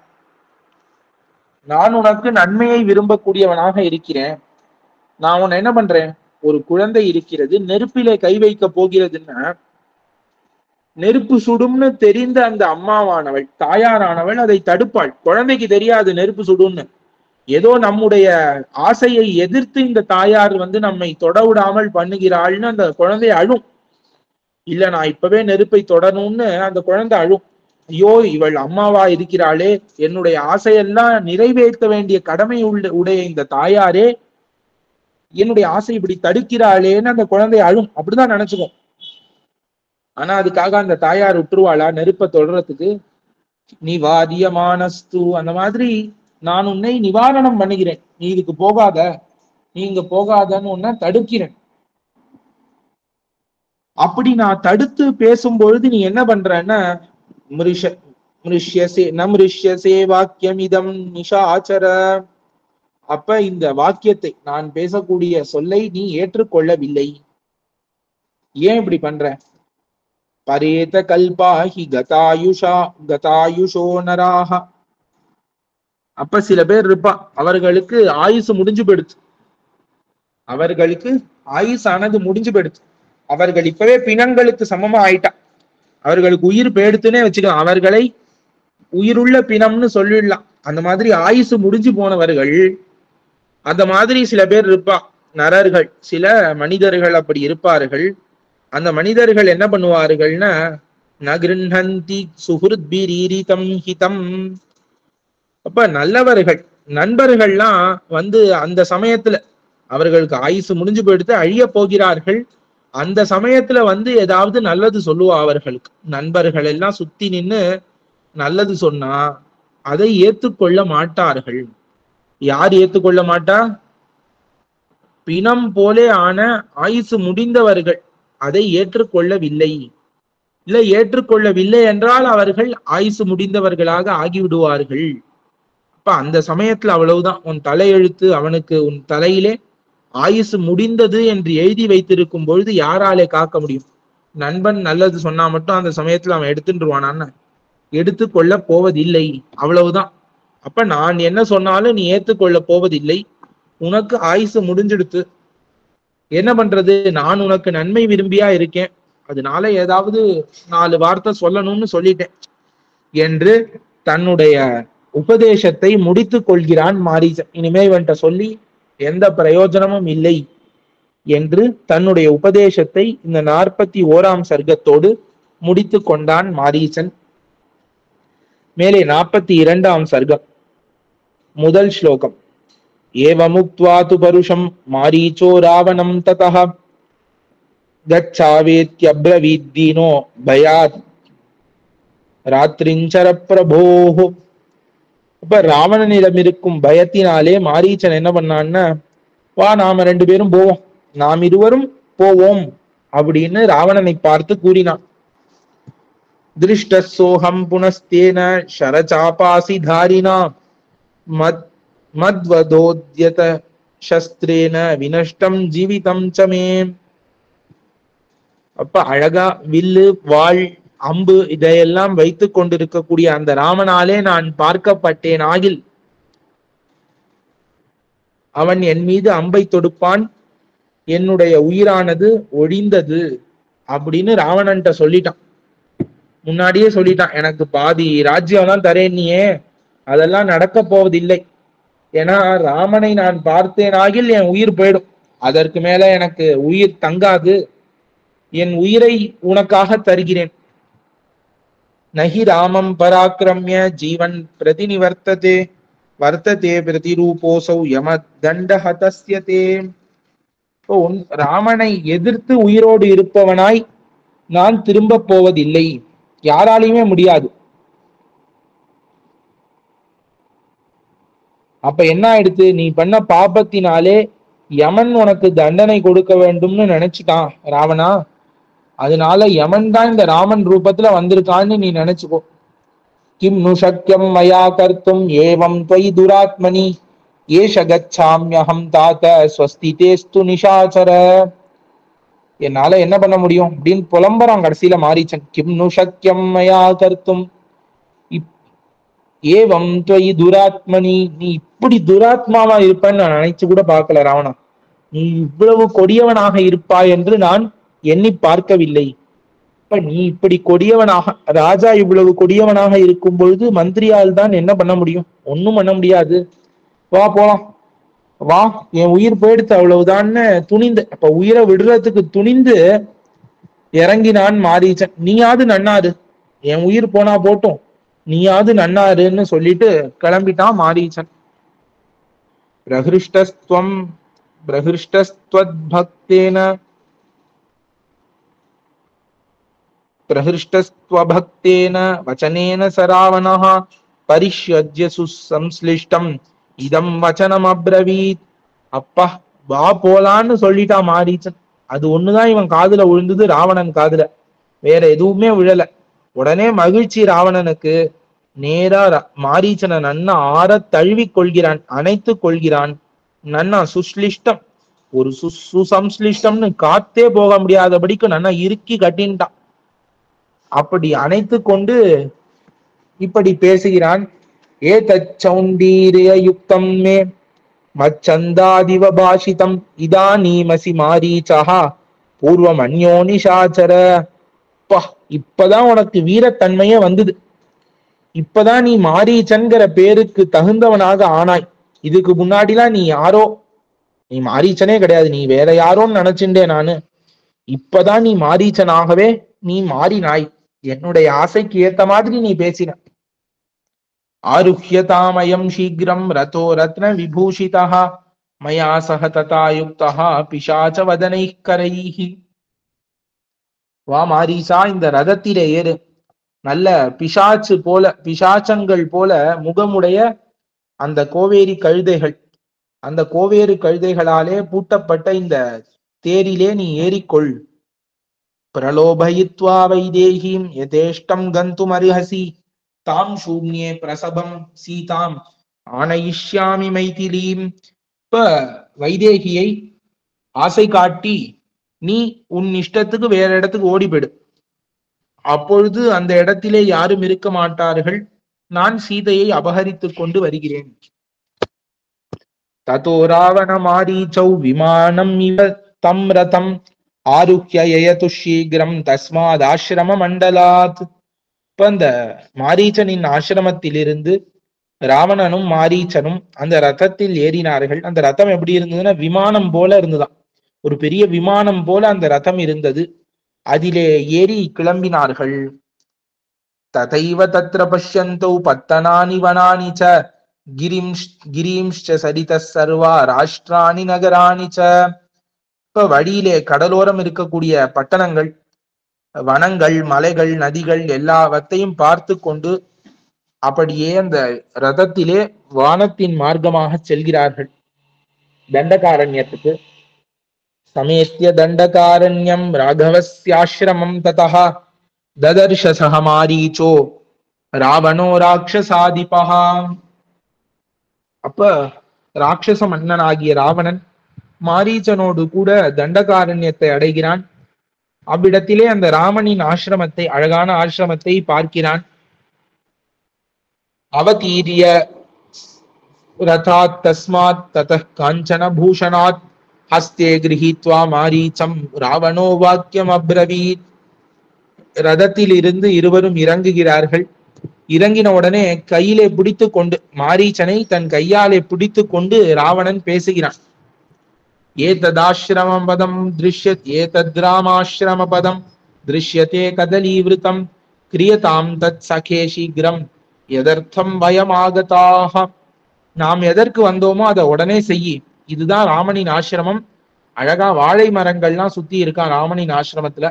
நான் உனக்கு நன்மையை விரும்பக்கூடியவனாக இருக்கிறேன். நான் உன்னை என்ன பண்றேன்? ஒரு குழந்தை இருக்கிறது, நெருப்பிலே கை வைக்க போகிறதுன்னா நெருப்பு சுடும்னு தெரிந்த அந்த அம்மாவானவள், தாயாரானவள் அதை தடுப்பாள். குழந்தைக்கு தெரியாது நெருப்பு சுடும்னு. ஏதோ நம்முடைய ஆசையை எதிர்த்து இந்த தாயார் நம்மை தொட விடாமல் பண்ணுகிறாள்னு அந்த குழந்தை அழும். இல்ல, நான் இப்பவே நெருப்பை தொடணும்னு அந்த குழந்தை அழும். ஐயோ, இவள் அம்மாவா இருக்கிறாளே, என்னுடைய ஆசையெல்லாம் நிறைவேற்ற வேண்டிய கடமை உடைய இந்த தாயாரே என்னுடைய ஆசை இப்படி தடுக்கிறாளேன்னு அந்த குழந்தை அழும். அப்படிதான் நினைச்சுக்கும். ஆனா அதுக்காக அந்த தாயார் விட்டுருவாளா நெருப்பை தொடர்றதுக்கு? நிவாரியமானஸ்து, அந்த மாதிரி நான் உன்னை நிவாரணம் பண்ணுகிறேன், நீ இதுக்கு போகாத, நீ இங்க போகாதன்னு உன்னை தடுக்கிறேன். அப்படி நான் தடுத்து பேசும்பொழுது நீ என்ன பண்றன்னா மிருஷ்யசே வாக்கியம் இதம் நிஷாச்சர. அப்ப இந்த வாக்கியத்தை, நான் பேசக்கூடிய சொல்லை நீ ஏற்றுக்கொள்ளவில்லை. ஏன் இப்படி பண்ற? பரேத கல்பாஹி கதாயுஷோ நராஹ. அப்ப சில பேர் இருப்பா, அவர்களுக்கு ஆயுசு முடிஞ்சு போயிடுச்சு, அவர்களுக்கு ஆயுசானது முடிஞ்சு போயிடுச்சு, அவர்கள் இப்பவே பிணங்களுக்கு சமமா ஆயிட்டா, அவர்களுக்கு உயிர் போயிடுத்துன்னே வச்சுக்கலாம், அவர்களை உயிருள்ள பிணம்னு சொல்லிடலாம். அந்த மாதிரி ஆயுசு முடிஞ்சு போனவர்கள், அந்த மாதிரி சில பேர் இருப்பா, நரர்கள், சில மனிதர்கள் அப்படி இருப்பார்கள். அந்த மனிதர்கள் என்ன பண்ணுவார்கள்னா நகிருஹந்தி சுஹ்ருத்பிரீரிதம் ஹிதம். அப்ப நல்லவர்கள், நண்பர்கள்லாம் அந்த சமயத்துல அவர்களுக்கு ஆயுசு முடிஞ்சு போயிடுத்து, அழிய போகிறார்கள், அந்த சமயத்துல ஏதாவது நல்லது சொல்லுவா அவர்களுக்கு. நண்பர்கள் எல்லாம் சுத்தி நின்னு நல்லது சொன்னா அதை ஏற்றுக்கொள்ள மாட்டார்கள். யார் ஏற்றுக்கொள்ள மாட்டா? பிணம் போலே ஆன ஆயுசு முடிந்தவர்கள் அதை ஏற்றுக்கொள்ளவில்லை. இல்ல, ஏற்றுக்கொள்ளவில்லை என்றால் அவர்கள் ஆயுசு முடிந்தவர்களாக ஆகிவிடுவார்கள். அப்ப அந்த சமயத்துல அவ்வளவுதான், உன் தலையெழுத்து, அவனுக்கு உன் தலையிலே ஆயுசு முடிந்தது என்று எழுதி வைத்திருக்கும் பொழுது யாராலே காக்க முடியும்? நண்பன் நல்லது சொன்னா மட்டும் அந்த சமயத்துல அவன் எடுத்துட்டுருவானான்னு எடுத்து கொள்ள போவதில்லை, அவ்வளவுதான். அப்ப நான் என்ன சொன்னாலும் நீ ஏத்துக்கொள்ள போவதில்லை. உனக்கு ஆயுசு முடிஞ்சிடுத்து, என்ன பண்றது? நான் உனக்கு நன்மை விரும்பியா இருக்கேன், அதனால ஏதாவது 4 வார்த்தை சொல்லணும்னு சொல்லிட்டேன் என்று தன்னுடைய உபதேசத்தை முடித்துக் கொள்கிறான் மாரீசன். இனிமே இவன்ட்ட சொல்லி எந்த பிரயோஜனமும் இல்லை என்று தன்னுடைய உபதேசத்தை இந்த 41ஆம் சர்க்கத்தோடு முடித்து கொண்டான் மாரீசன். மேலே 42ஆம் சர்க்கம் முதல் ஸ்லோகம். ஏவமுக்த்வா து பருஷம் மாரீச்சோ ராவணம் ததஹ கச்சாவேத்யப்ரவீத்தீனோ பயாத் ராத்ரிஞ்சர பிரபோஹோ. இப்ப ராவணனிடம் இருக்கும் பயத்தினாலே மாரீச்சன் என்ன பண்ணான்னா, வா நாம 2 பேரும் போவோம், நாம் இருவரும் போவோம் அப்படின்னு ராவணனை பார்த்து கூறினான். திருஷ்டசோகம் புனஸ்தேன ஷரசாபாசி தாரினா மத்வதோத்யத சஸ்திரேன வினஷ்டம் ஜீவிதம் சமே. அப்ப அழகா வில்லு வாள் அம்பு இதையெல்லாம் வைத்துக் கொண்டிருக்கக்கூடிய அந்த ராமனாலே நான் பார்க்கப்பட்டேன் ஆகில் அவன் என் மீது அம்பை தொடுப்பான், என்னுடைய உயிரானது ஒழிந்தது அப்படின்னு ராவணன்ட்ட சொல்லிட்டான். முன்னாடியே சொல்லிட்டான், எனக்கு பாதி ராஜ்யம் தான் தரேன்னியே, அதெல்லாம் நடக்க போவதில்லை. ஏன்னா ராமனை நான் பார்த்தேனாகில் என் உயிர் போயிடும், அதற்கு மேல எனக்கு உயிர் தங்காது, என் உயிரை உனக்காக தருகிறேன். நஹி ராமம் பராக்கிரமிய ஜீவன் பிரதிநிவர்த்ததே வர்த்ததே பிரதிரூபோசௌ யம தண்டஹதஸ்யதே. ராமனை எதிர்த்து உயிரோடு இருப்பவனாய் நான் திரும்ப போவதில்லை, யாராலையுமே முடியாது. அப்ப என்ன ஆயிடுத்து, நீ பண்ண பாபத்தினாலே யமன் உனக்கு தண்டனை கொடுக்க வேண்டும்னு நினைச்சுட்டான் ராவணா, அதனால யமன் தான் இந்த ராமன் ரூபத்துல வந்திருக்கான்னு நீ நினைச்சுக்கோ. கிம் நு சக்யம் மயா கர்த்தும் ஏவம் त्वयि துராத்மனி ஏஷ கச்சாம்யஹம் தாத ஸ்வஸ்திதேஸ்து நிஷாச்சர. என்னால என்ன பண்ண முடியும் அப்படின்னு புலம்பறான் கடைசியில மாரீச்சன். கிம் நு சக்யம் மயா கர்த்தும் ஏவம் त्वयि துராத்மனி, நீ இப்படி துராத்மாவா இருப்பேன்னு நான் நினைச்சு கூட பார்க்கல ராவணா, நீ இவ்வளவு கொடியவனாக இருப்பாய் என்று நான் எண்ணி பார்க்கவில்லை. இப்ப நீ இப்படி கொடியவனாக, ராஜா இவ்வளவு கொடியவனாக இருக்கும் பொழுது மந்திரியால் தான் என்ன பண்ண முடியும்? ஒன்னும் பண்ண முடியாது. வா போலாம், வா, என் உயிர் போயிடுத்து அவ்வளவுதான்னு துணிந்து, அப்ப உயிரை விடுறதுக்கு துணிந்து இறங்கினான் மாரீச்சன். நீயாவது நன்னாரு, என் உயிர் போனா போட்டும், நீயாவது நன்னாருன்னு சொல்லிட்டு கிளம்பிட்டான் மாரீச்சன். பிரஹிருஷ்டஸ்துவம் பிரஹிருஷ்டஸ்த்வத்பக்தேன பிரஹிருஷ்டஸ்த்வபக்தேன வசனேன சராவணஹ பரிஷ்யஜ்ய சுசம்ஸ்லிஷ்டம் இதம் வச்சனம் அப்ரவீத். அப்பா வா போலான்னு சொல்லிட்டான் மாரீச்சன். அது ஒண்ணுதான் இவன் காதுல விழுந்தது, ராவணன் காதுல வேற எதுவுமே விழல. உடனே மகிழ்ச்சி ராவணனுக்கு. நேரா மாரீச்சனை நன்னா ஆற தழுவி கொள்கிறான், அணைத்து கொள்கிறான். நன்னா சுஸ்லிஷ்டம், ஒரு சுசம்ஸ்லிஷ்டம்னு காத்தே போக முடியாதபடிக்கு நன்னா இறுக்கி கட்டின்ட்டான். அப்படி அணைத்து கொண்டு இப்படி பேசுகிறான். ஏ தச்சௌந்தீரிய யுக்தம் மே மச்சந்தாதிவ பாஷிதம் இதானீமசி மாரீச்சஹா பூர்வம் அந்யோ நிஷாச்சர. இப்பதான் உனக்கு வீரத்தன்மையே வந்தது, இப்பதான் நீ மாரீச்சன்கிற பேருக்கு தகுந்தவனாக ஆனாய். இதுக்கு முன்னாடிலாம் நீ யாரோ, நீ மாரீச்சனே கிடையாது, நீ வேற யாரோன்னு நினைச்சுட்டே நானு. இப்பதான் நீ மாரீச்சனாகவே நீ மாறினாய், என்னுடைய ஆசைக்கு ஏத்த மாதிரி நீ பேசின. ஆருஹ்யதாமயம் சீக்கிரம் ரதோ ரத்ன விபூஷிதா மயா சஹ ததா யுக்தா பிசாச வதனைஹ் கரைஹி. வா மாரீசா, இந்த ரதத்திலே ஏறு. நல்ல பிசாச்சு போல, பிசாச்சங்கள் போல முகமுடைய அந்த கோவேரி கழுதைகள், அந்த கோவேறு கழுதைகளாலே பூட்டப்பட்ட இந்த தேரிலே நீ ஏறிக்கொள். பிரலோபயித்வா வைதேகீம் யதேஷ்டம் கந்தும் அர்ஹசி தாம் சூன்யே பிரசபம் சீதாம் ஆனயிஷ்யாமி மைதிலீம். இப்ப வைதேகியை ஆசை காட்டி நீ உன் இஷ்டத்துக்கு வேற இடத்துக்கு ஓடி போயிடு. அப்பொழுது அந்த இடத்திலே யாரும் இருக்க மாட்டார்கள். நான் சீதையை அபகரித்துக் கொண்டு வருகிறேன். ததோ ராவண மாரீச்சௌ விமானம் இவ தம் ரதம் ஆருஹ்ய யயது சீக்கிரம் தஸ்மாத் ஆசிரம மண்டலாத். இப்ப அந்த மாரீச்சனின் ஆசிரமத்திலிருந்து ராவணனும் மாரீச்சனும் அந்த ரதத்தில் ஏறினார்கள். அந்த ரதம் எப்படி இருந்ததுன்னா விமானம் போல இருந்துதான். ஒரு பெரிய விமானம் போல அந்த ரதம் இருந்தது. அதிலே ஏறி கிளம்பினார்கள். ததைவ தத்ர பஷ்யந்தௌ பத்தனானி வனானி ச கிரீம்ஷ்ச சரித சர்வா ராஷ்டிராணி நகராணி ச. இப்ப வழியிலே கடலோரம் இருக்கக்கூடிய பட்டணங்கள், வனங்கள், மலைகள், நதிகள் எல்லாவற்றையும் பார்த்து கொண்டு அப்படியே அந்த ரதத்திலே வானத்தின் மார்க்கமாக செல்கிறார்கள் தண்டகாரண்யத்துக்கு. சமேத்ய தண்டகாரண்யம் ராகவஸ்யாசிரமம் ததா ததர்ஷ சஹ மாரீச்சோ ராவணோ ராட்சசாதிபா. அப்ப ராட்சச மன்னனாகிய ராவணன் மாரீச்சனோடு கூட தண்டகாரண்யத்தை அடைகிறான். அவ்விடத்திலே அந்த ராமனின் ஆசிரமத்தை, அழகான ஆசிரமத்தை பார்க்கிறான். அவதீரிய ரதாத் தஸ்மாத் ததः காஞ்சன பூஷணாத் ஹஸ்தே கிரஹீத்வா மாரீச்சம் ராவணோ வாக்கியம் அப்ரவீத். ரதத்தில் இருந்து இருவரும் இறங்குகிறார்கள். இறங்கின உடனே கையிலே பிடித்து கொண்டு, மாரீச்சனை தன் கையாலே பிடித்து கொண்டு ராவணன் பேசுகிறான். ஏததாசிரம பதம் திருஷ்யத் ஏதத் ராமாசிரம பதம் திருஷ்யதே கதலீவிருத்தம் கிரியதாம் தத் சகே சீக்கிரம் எதர்த்தம் வயமாகதாக. நாம் எதற்கு வந்தோமோ அதை உடனே செய்யி. இதுதான் ராமனின் ஆசிரமம். அழகா வாழை மரங்கள்லாம் சுத்தி இருக்கான் ராமனின் ஆசிரமத்துல.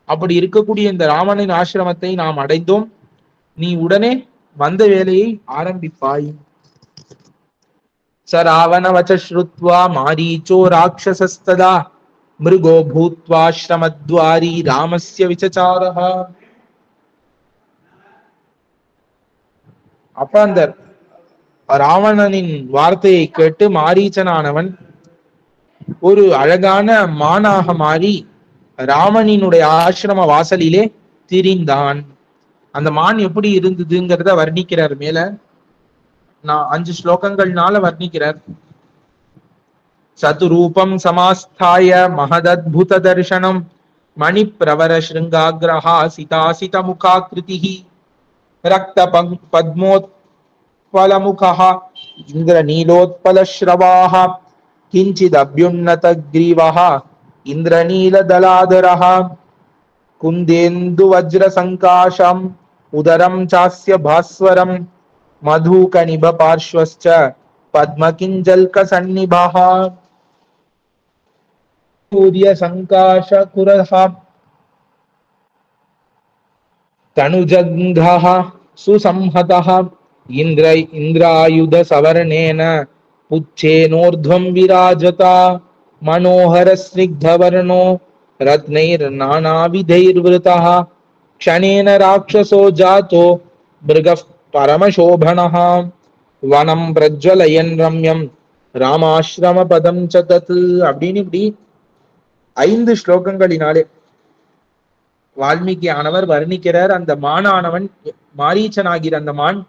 அப்படி இருக்கக்கூடிய இந்த ராமனின் ஆசிரமத்தை நாம் அடைந்தோம். நீ உடனே வந்த வேலையை ஆரம்பிப்பாய். ச ராவண வச ஸ்ருத்வா மாரீச்சோ ராட்சசஸ்ததா மிருகோ பூத்வா ஸ்ரமத்வாரி ராமஸ்ய விசசாரஹ. அப்ப அந்த ராவணனின் வார்த்தையை கேட்டு மாரீச்சனானவன் ஒரு அழகான மானாக மாறி ராமனினுடைய ஆசிரம வாசலிலே திரிந்தான். அந்த மான் எப்படி இருந்ததுங்கிறத வர்ணிக்கிறார். மேல நான் 5 ஸ்லோகங்கள்னால வர்ணிக்கிறார். சதுரூபம் சமாஸ்தாய மகதத்புத தர்சனம் மணி பிரவர ஸ்ருங்காக்ரஹா சிதாசித முகாக்ருதிஹி ரக்த பத்மோத்பலமுகஹ இந்திர நீலோத்பலஸ்ரவாஹ கிஞ்சித் அப்யுன்னத கிரீவஹ இந்திரநீல தலாதரஹ குந்தேந்து வஜ்ர சங்காஷம் உதரம் சாஸ்ய பாஸ்வரம் மதுகனிப பார்ஷ்வஸ்ச பத்மகிஞ்சல்க சன்னிபஹ சூரிய சங்காஷ குரஹ தனுஜங்கஹ சுசம்ஹதஹ இந்திராயுத சவர்ணேன புச்சேனோர்ध्वं விராஜதா மனோஹர ஸ்னிக்தவர்ணோ ரத்னைர் நானாவிதைர்விருதஹ க்ஷணேன ராட்சசோ ஜாதோ மிருகः பரமசோபனஹ வனம் பிரஜ்வலயன் ரம்யம் ராமாஸ்ரம பதம் ச தத். அப்படின்னு இப்படி 5 ஸ்லோகங்களினாலே வால்மீகி ஆனவர் வர்ணிக்கிறார் அந்த மானானவன், மாரீச்சனாகிற அந்த மான்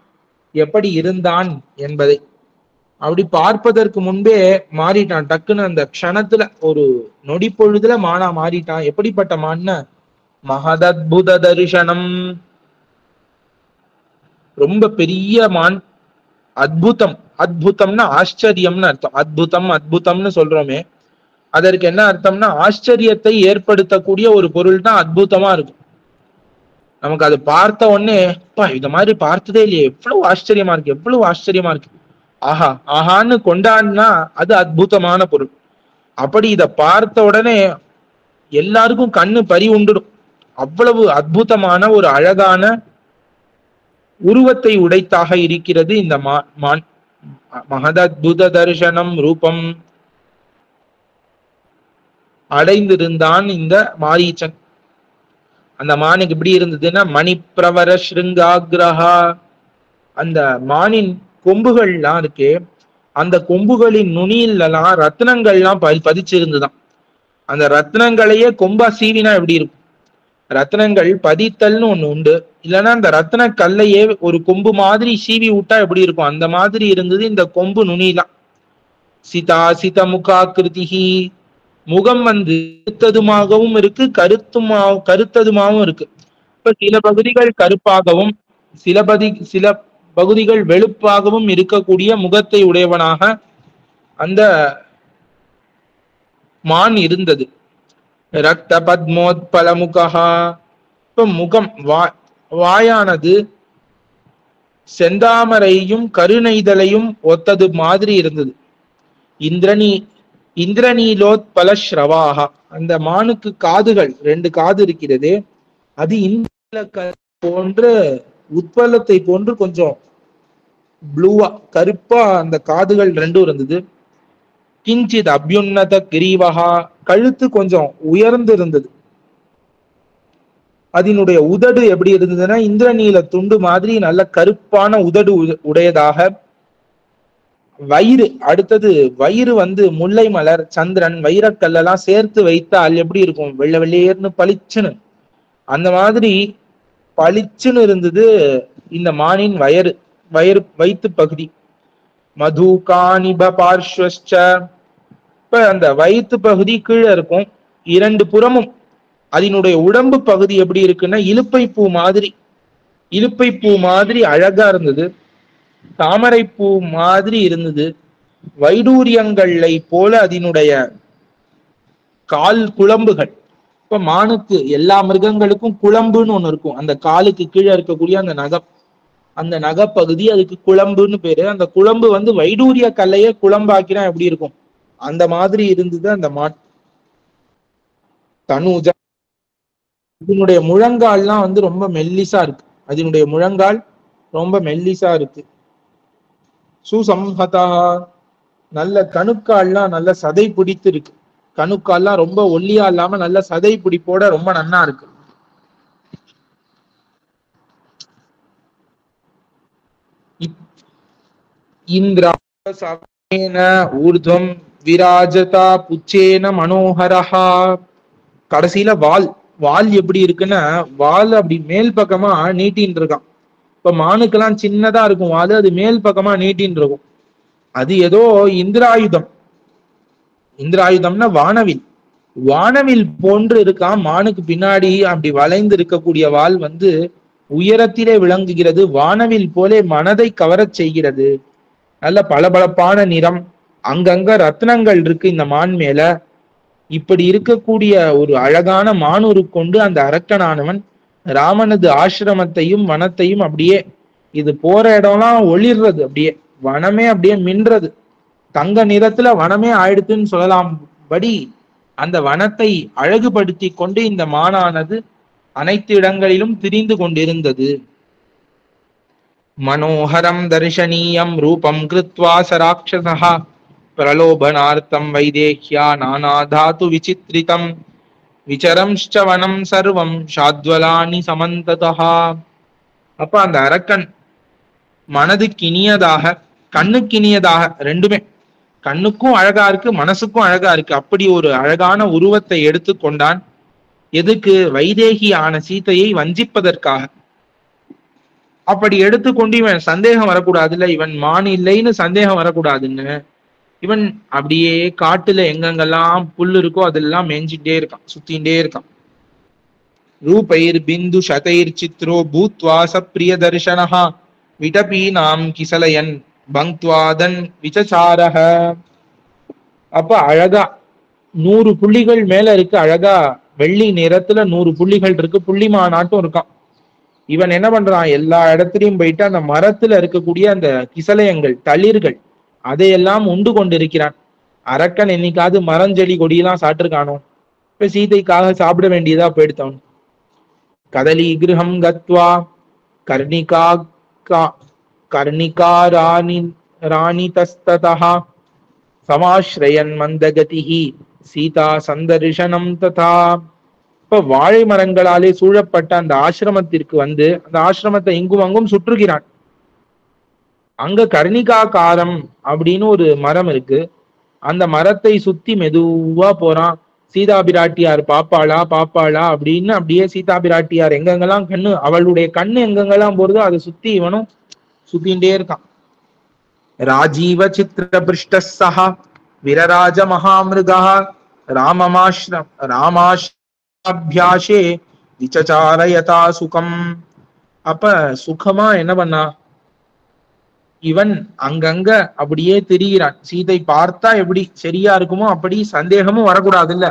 எப்படி இருந்தான் என்பதை. அப்படி பார்ப்பதற்கு முன்பே மாறிட்டான். டக்குன்னு அந்த க்ஷணத்துல, ஒரு நொடி பொழுதுல மானா மாறிட்டான். எப்படிப்பட்ட மான்னா மகதத்புத தரிசனம், ரொம்ப பெரிய மான். அத்புதம், அத்புதம்னா ஆச்சரியம்னு அர்த்தம். அத்புதம் அத்புதம்னு சொல்றோமே, அதற்கு என்ன அர்த்தம்னா ஆச்சரியத்தை ஏற்படுத்தக்கூடிய ஒரு பொருள் தான் அத்புதமா இருக்கும். நமக்கு அது பார்த்த உடனே இத மாதிரி பார்த்ததே இல்லையே, எவ்வளவு ஆச்சரியமா இருக்கு, எவ்வளவு ஆச்சரியமா இருக்கு, ஆஹா ஆஹான்னு கொண்டாடினா அது அத்புதமான பொருள். அப்படி இத பார்த்த உடனே எல்லாருக்கும் கண்ணு பறி உண்டுடும். அவ்வளவு அற்புதமான ஒரு அழகான உருவத்தை உடைத்தாக இருக்கிறது இந்த மான். மகதத்புத தரிசனம் ரூபம் அடைந்திருந்தான் இந்த மாரீச்சன். அந்த மானுக்கு எப்படி இருந்ததுன்னா மணிப்பிரவர ஸ்ருங்காக்ரஹா, அந்த மானின் கொம்புகள்லாம் இருக்கு, அந்த கொம்புகளின் நுனியிலாம் ரத்னங்கள்லாம் பதிச்சிருந்துதான். அந்த ரத்னங்களையே கொம்பா சீவினா எப்படி இருக்கும்? ரத்னங்கள் பதித்தல்னு ஒண்ணு உண்டு, இல்லைன்னா அந்த ரத்ன கல்லையே ஒரு கொம்பு மாதிரி சீவி விட்டா எப்படி இருக்கும், அந்த மாதிரி இருந்தது இந்த கொம்பு நுனிலாம். சிதா சித முகாக்கிருதிஹி, முகம் வந்து கருத்ததுமாகவும் இருக்கு, கருத்ததுமாகவும் இருக்கு. இப்ப சில பகுதிகள் கருப்பாகவும் சில பகுதிகள் வெளுப்பாகவும் இருக்கக்கூடிய முகத்தை உடையவனாக அந்த மான் இருந்தது. ரக்த பத்மோத்பலமுகா, இப்ப முகம் வாயானது செந்தாமரையும் கருணைதலையும் ஒத்தது மாதிரி இருந்தது. இந்திரநீலோத்பல ஸ்ரவாகா, அந்த மானுக்கு காதுகள் 2 காது இருக்கிறது, அது இந்திர போன்ற உட்பலத்தை போன்று கொஞ்சம் ப்ளூவா கருப்பா அந்த காதுகள் 2 இருந்தது. கிஞ்சித் அபியுன்னத கிரீவகா, கழுத்து கொஞ்சம் உயர்ந்து இருந்தது. அதனுடைய உதடு எப்படி இருந்ததுன்னா இந்திரநீல துண்டு மாதிரி நல்ல கருப்பான உதடு உடையதாக. வயிறு வந்து முல்லை மலர், சந்திரன், வைரக்கல்லாம் சேர்த்து வைத்தால் எப்படி இருக்கும், வெள்ளை வெள்ளையர்னு பளிச்சுன்னு, அந்த மாதிரி பளிச்சுன்னு இருந்தது இந்த மானின் வயிற்று பகுதி. மது காணிப பார்ஷ்வச்ச, இப்ப அந்த வயிற்று பகுதி கீழே இருக்கும், 2 புறமும் அதனுடைய உடம்பு பகுதி எப்படி இருக்குன்னா இலுப்பை பூ மாதிரி அழகா இருந்தது, தாமரை பூ மாதிரி இருந்தது. வைடூரியங்களை போல அதனுடைய கால் குழம்புகள். இப்ப மானுக்கு எல்லா மிருகங்களுக்கும் குழம்புன்னு ஒண்ணு இருக்கும், அந்த காலுக்கு கீழே இருக்கக்கூடிய அந்த நகப்பகுதி, அதுக்கு குழம்புன்னு பேரு. அந்த குழம்பு வந்து வைடூரிய கல்லையே குழம்பாக்கினா எப்படி இருக்கும், அந்த மாதிரி இருந்தது அந்த மான். தனுஜா, இதனுடைய முழங்கால்லாம் வந்து ரொம்ப மெல்லிசா இருக்கு, அதனுடைய முழங்கால் ரொம்ப மெல்லிசா இருக்கு. சுசம்ஹதா, நல்ல கணுக்கால்லாம் நல்ல சதை பிடித்து இருக்கு, கணுக்கால்லாம் ரொம்ப ஒல்லியா இல்லாம நல்ல சதை பிடிப்போட ரொம்ப நன்னா இருக்கு. இந்திராசேன ஊர்துவம் விராஜதா புச்சேன மனோகரஹா, கடைசியில வால் எப்படி இருக்குன்னா, வால் அப்படி மேல் பக்கமா நீட்டின்னு இருக்கான். இப்ப மானுக்கெல்லாம் சின்னதா இருக்கும் வால், அது மேல் பக்கமா நீட்டின்னு இருக்கும். அது ஏதோ இந்திராயுதம்னா வானவில் போன்று இருக்கான். மானுக்கு பின்னாடி அப்படி வளைந்து இருக்கக்கூடிய வால் வந்து உயரத்திலே விளங்குகிறது, வானவில் போலே மனதை கவரச் செய்கிறது. நல்ல பளபளப்பான நிறம், அங்கங்க ரத்னங்கள் இருக்கு இந்த மான் மேல. இப்படி இருக்கக்கூடிய ஒரு அழகான மானூரு கொண்டு அந்த அரக்கனானவன் ராமனது ஆசிரமத்தையும் வனத்தையும் அப்படியே, இது போற இடம்லாம் ஒளிர்றது, அப்படியே வனமே அப்படியே மின்றது, தங்க நிறத்துல வனமே ஆயிடுத்துன்னு சொல்லலாம் படி அந்த வனத்தை அழகுபடுத்தி கொண்டு இந்த மானானது அனைத்து இடங்களிலும் திரிந்து கொண்டிருந்தது. மனோகரம் தர்ஷனீயம் ரூபம் கிருத்வா சராட்சசஹ பிரலோபனார்த்தம் வைதேஹ்யா நானாதாது விசித்ரிதம் விசரம்ச்ச வனம் சர்வம் ஷாத்வலானி சமந்ததஹா. அப்ப அந்த அரக்கன் மனதுக்கு இனியதாக கண்ணுக்கு இனியதாக, 2மே கண்ணுக்கும் அழகா இருக்கு மனசுக்கும் அழகா இருக்கு, அப்படி ஒரு அழகான உருவத்தை எடுத்து கொண்டான். எதுக்கு? வைதேகியான சீதையை வஞ்சிப்பதற்காக. அப்படி எடுத்துக்கொண்டு இவன் சந்தேகம் வரக்கூடாதுல்ல, இவன் மான் இல்லைன்னு சந்தேகம் வரக்கூடாதுன்னு இவன் அப்படியே காட்டுல எங்கெங்கெல்லாம் புல் இருக்கோ அதெல்லாம் மேய்ஞ்சிட்டே இருக்கான், சுத்தின்டே இருக்கான். ரூபைர் பிந்து சதைர் சித்ரோ பூத்வா சப்ரிய தர்ஷனஹா விடபீனாம் கிசலயன் பங்க்வாதன் விசசாரஹ. அப்ப அழகா 100 புள்ளிகள் மேல இருக்கு, அழகா வெள்ளி நிறத்துல 100 புள்ளிகள் இருக்கு, புள்ளிமானாட்டும் இருக்கான். இவன் என்ன பண்றான், எல்லா இடத்துலயும் போயிட்டு அந்த மரத்துல இருக்கக்கூடிய அந்த கிசலயங்கள் தளிர்கள் அதையெல்லாம் உண்டு கொண்டிருக்கிறான். அரக்கன் என்னைக்காவது மரஞ்செடி கொடியெல்லாம் சாப்பிட்டுருக்கானோ? இப்ப சீதைக்காக சாப்பிட வேண்டியதா போயிடுத்தவன். கதலி கிரகம் கத்வா கர்ணிகா ராணி தஸ்ததா சமாஸ்ரயன் மந்தகதிஹி சீதா சந்தர்ஷனம் ததா. இப்ப வாழை மரங்களாலே சூழப்பட்ட அந்த ஆசிரமத்திற்கு வந்து அந்த ஆசிரமத்தை இங்கும் அங்கும் சுற்றுகிறான். அங்க கர்ணிகா காரம் அப்படின்னு ஒரு மரம் இருக்கு, அந்த மரத்தை சுத்தி மெதுவா போறான். சீதா பிராட்டியார் பாப்பாளா பாப்பாளா அப்படின்னு அப்படியே சீதா பிராட்டியார் எங்கெங்கெல்லாம் கண்ணு, அவளுடைய கண்ணு எங்கெங்கெல்லாம் போறதோ அதை சுத்தி இவனும் சுத்தின்டே இருக்கான். ராஜீவ சித்திர பிருஷ்டா விரராஜ மகாமிருகா ராமாஷ்டாபியாசே விசசாரயதா சுகம். அப்ப சுகமா என்ன பண்ணா, இவன் அங்கங்க அப்படியே திரிகிறான். சீதை பார்த்தா எப்படி சரியா இருக்குமோ அப்படி சந்தேகமும் வரக்கூடாது இல்ல,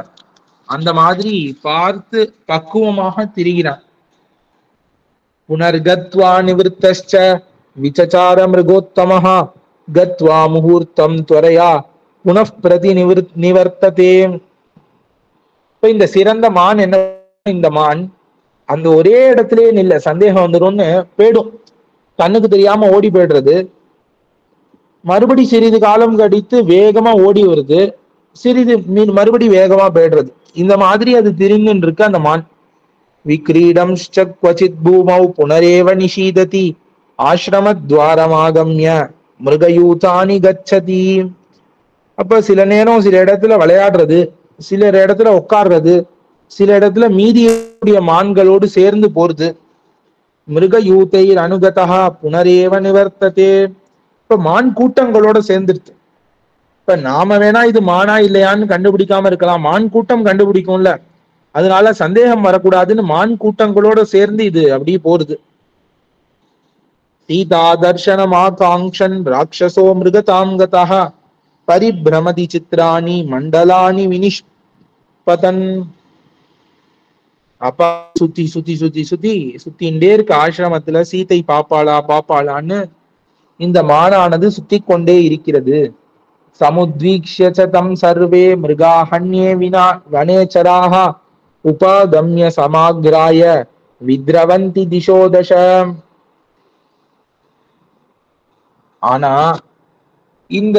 அந்த மாதிரி பார்த்து பக்குவமாக திரிகிறான். புனர்கத்வா நிவர்த்தஸ்ச விசசார மிருகோத்தமஹ கத்வா முகூர்த்தம் துவரையா புனః பிரதி நிவர்த்ததே. இப்ப இந்த சிறந்த மான் என்ன, இந்த மான் அந்த ஒரே இடத்திலேயே நில்ல, சந்தேகம் வந்துடும்னு போயிடும், கண்ணுக்கு தெரியாம ஓடி போயிடுறது. மறுபடி சிறிது காலம் கழித்து வேகமா ஓடி வருது, சிறிது மறுபடி வேகமா போயிடுறது. இந்த மாதிரி அது திரிந்துன்னு இருக்கு அந்த மான். விக்ரீடம் க்வசித் பூமௌ புனரேவ நிஷீததி ஆசிரமத்வாரமாகம்ய மிருகயூதானி கச்சதி. அப்ப சில நேரம் சில இடத்துல விளையாடுறது, சில இடத்துல உட்கார்றது, சில இடத்துல மீதியுடைய மான்களோடு சேர்ந்து போறது. மிருகயூத்தை அனுகதா புனரேவ நிவர்த்ததே. இப்ப மான் கூட்டங்களோட சேர்ந்துருச்சு. இப்ப நாம வேணா இது மானா இல்லையான்னு கண்டுபிடிக்காம இருக்கலாம், மான் கூட்டம் கண்டுபிடிக்கும்ல, அதனால சந்தேகம் வரக்கூடாதுன்னு மான் கூட்டங்களோட சேர்ந்து இது அப்படியே போறது. சீதா தர்ஷனமாகாங்க்ஷன் ராட்சசோ மிருகதாங்கதா பரிபிரமதி சித்ராணி மண்டலானி வினிஷ்பதன். அப்பா சுத்தி சுத்தி சுத்தி சுத்தி சுத்தின்டே இருக்க ஆசிரமத்துல சீதை பாப்பாளா பாப்பாளான்னு இந்த மானானது சுத்தி கொண்டே இருக்கிறது. சமுத்வீக்ஷ்ய தம் சர்வே மிருகாஹன்யே வினா வனேச்சராஹ உபாகம்ய சமாக்ராய வித்ரவந்தி திசோ தச. ஆனா இந்த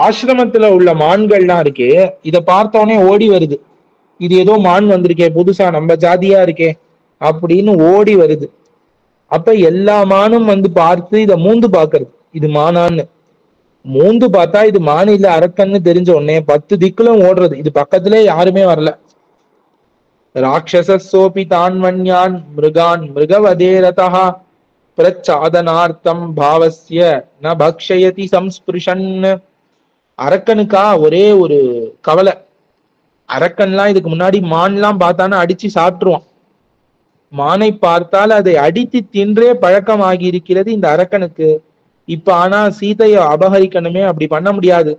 ஆசிரமத்துல உள்ள மான்கள்லாம் இருக்கே, இத பார்த்தோன்னே ஓடி வருது, இது ஏதோ மான் வந்திருக்கே புதுசா நம்ம ஜாதியா இருக்கே அப்படின்னு ஓடி வருது. அப்ப எல்லா மானும் வந்து பார்த்து இத மூந்து பாக்குறது, இது மானான்னு. மூந்து பார்த்தா இது மான் இல்ல அரக்கன்னு தெரிஞ்ச உடனே 10 திக்குலும் ஓடுறது, இது பக்கத்திலே யாருமே வரல. ராட்சசோபி தான்வன்யான் மிருகான் மிருகவதேரதா பிரச்சாதனார்த்தம் பாவஸ்ய ந பக்ஷயதி சம்ஸ்பிருஷன். அரக்கனுக்கா ஒரே ஒரு கவலை, அரக்கன்லாம் இதுக்கு முன்னாடி மான்லாம் பார்த்தானா அடிச்சு சாப்பிட்டுருவான், மானை பார்த்தால் அதை அடித்து தின்றே பழக்கமாகி இருக்கிறது இந்த அரக்கனுக்கு. இப்ப ஆனா சீதையை அபகரிக்கணுமே, அப்படி பண்ண முடியாது.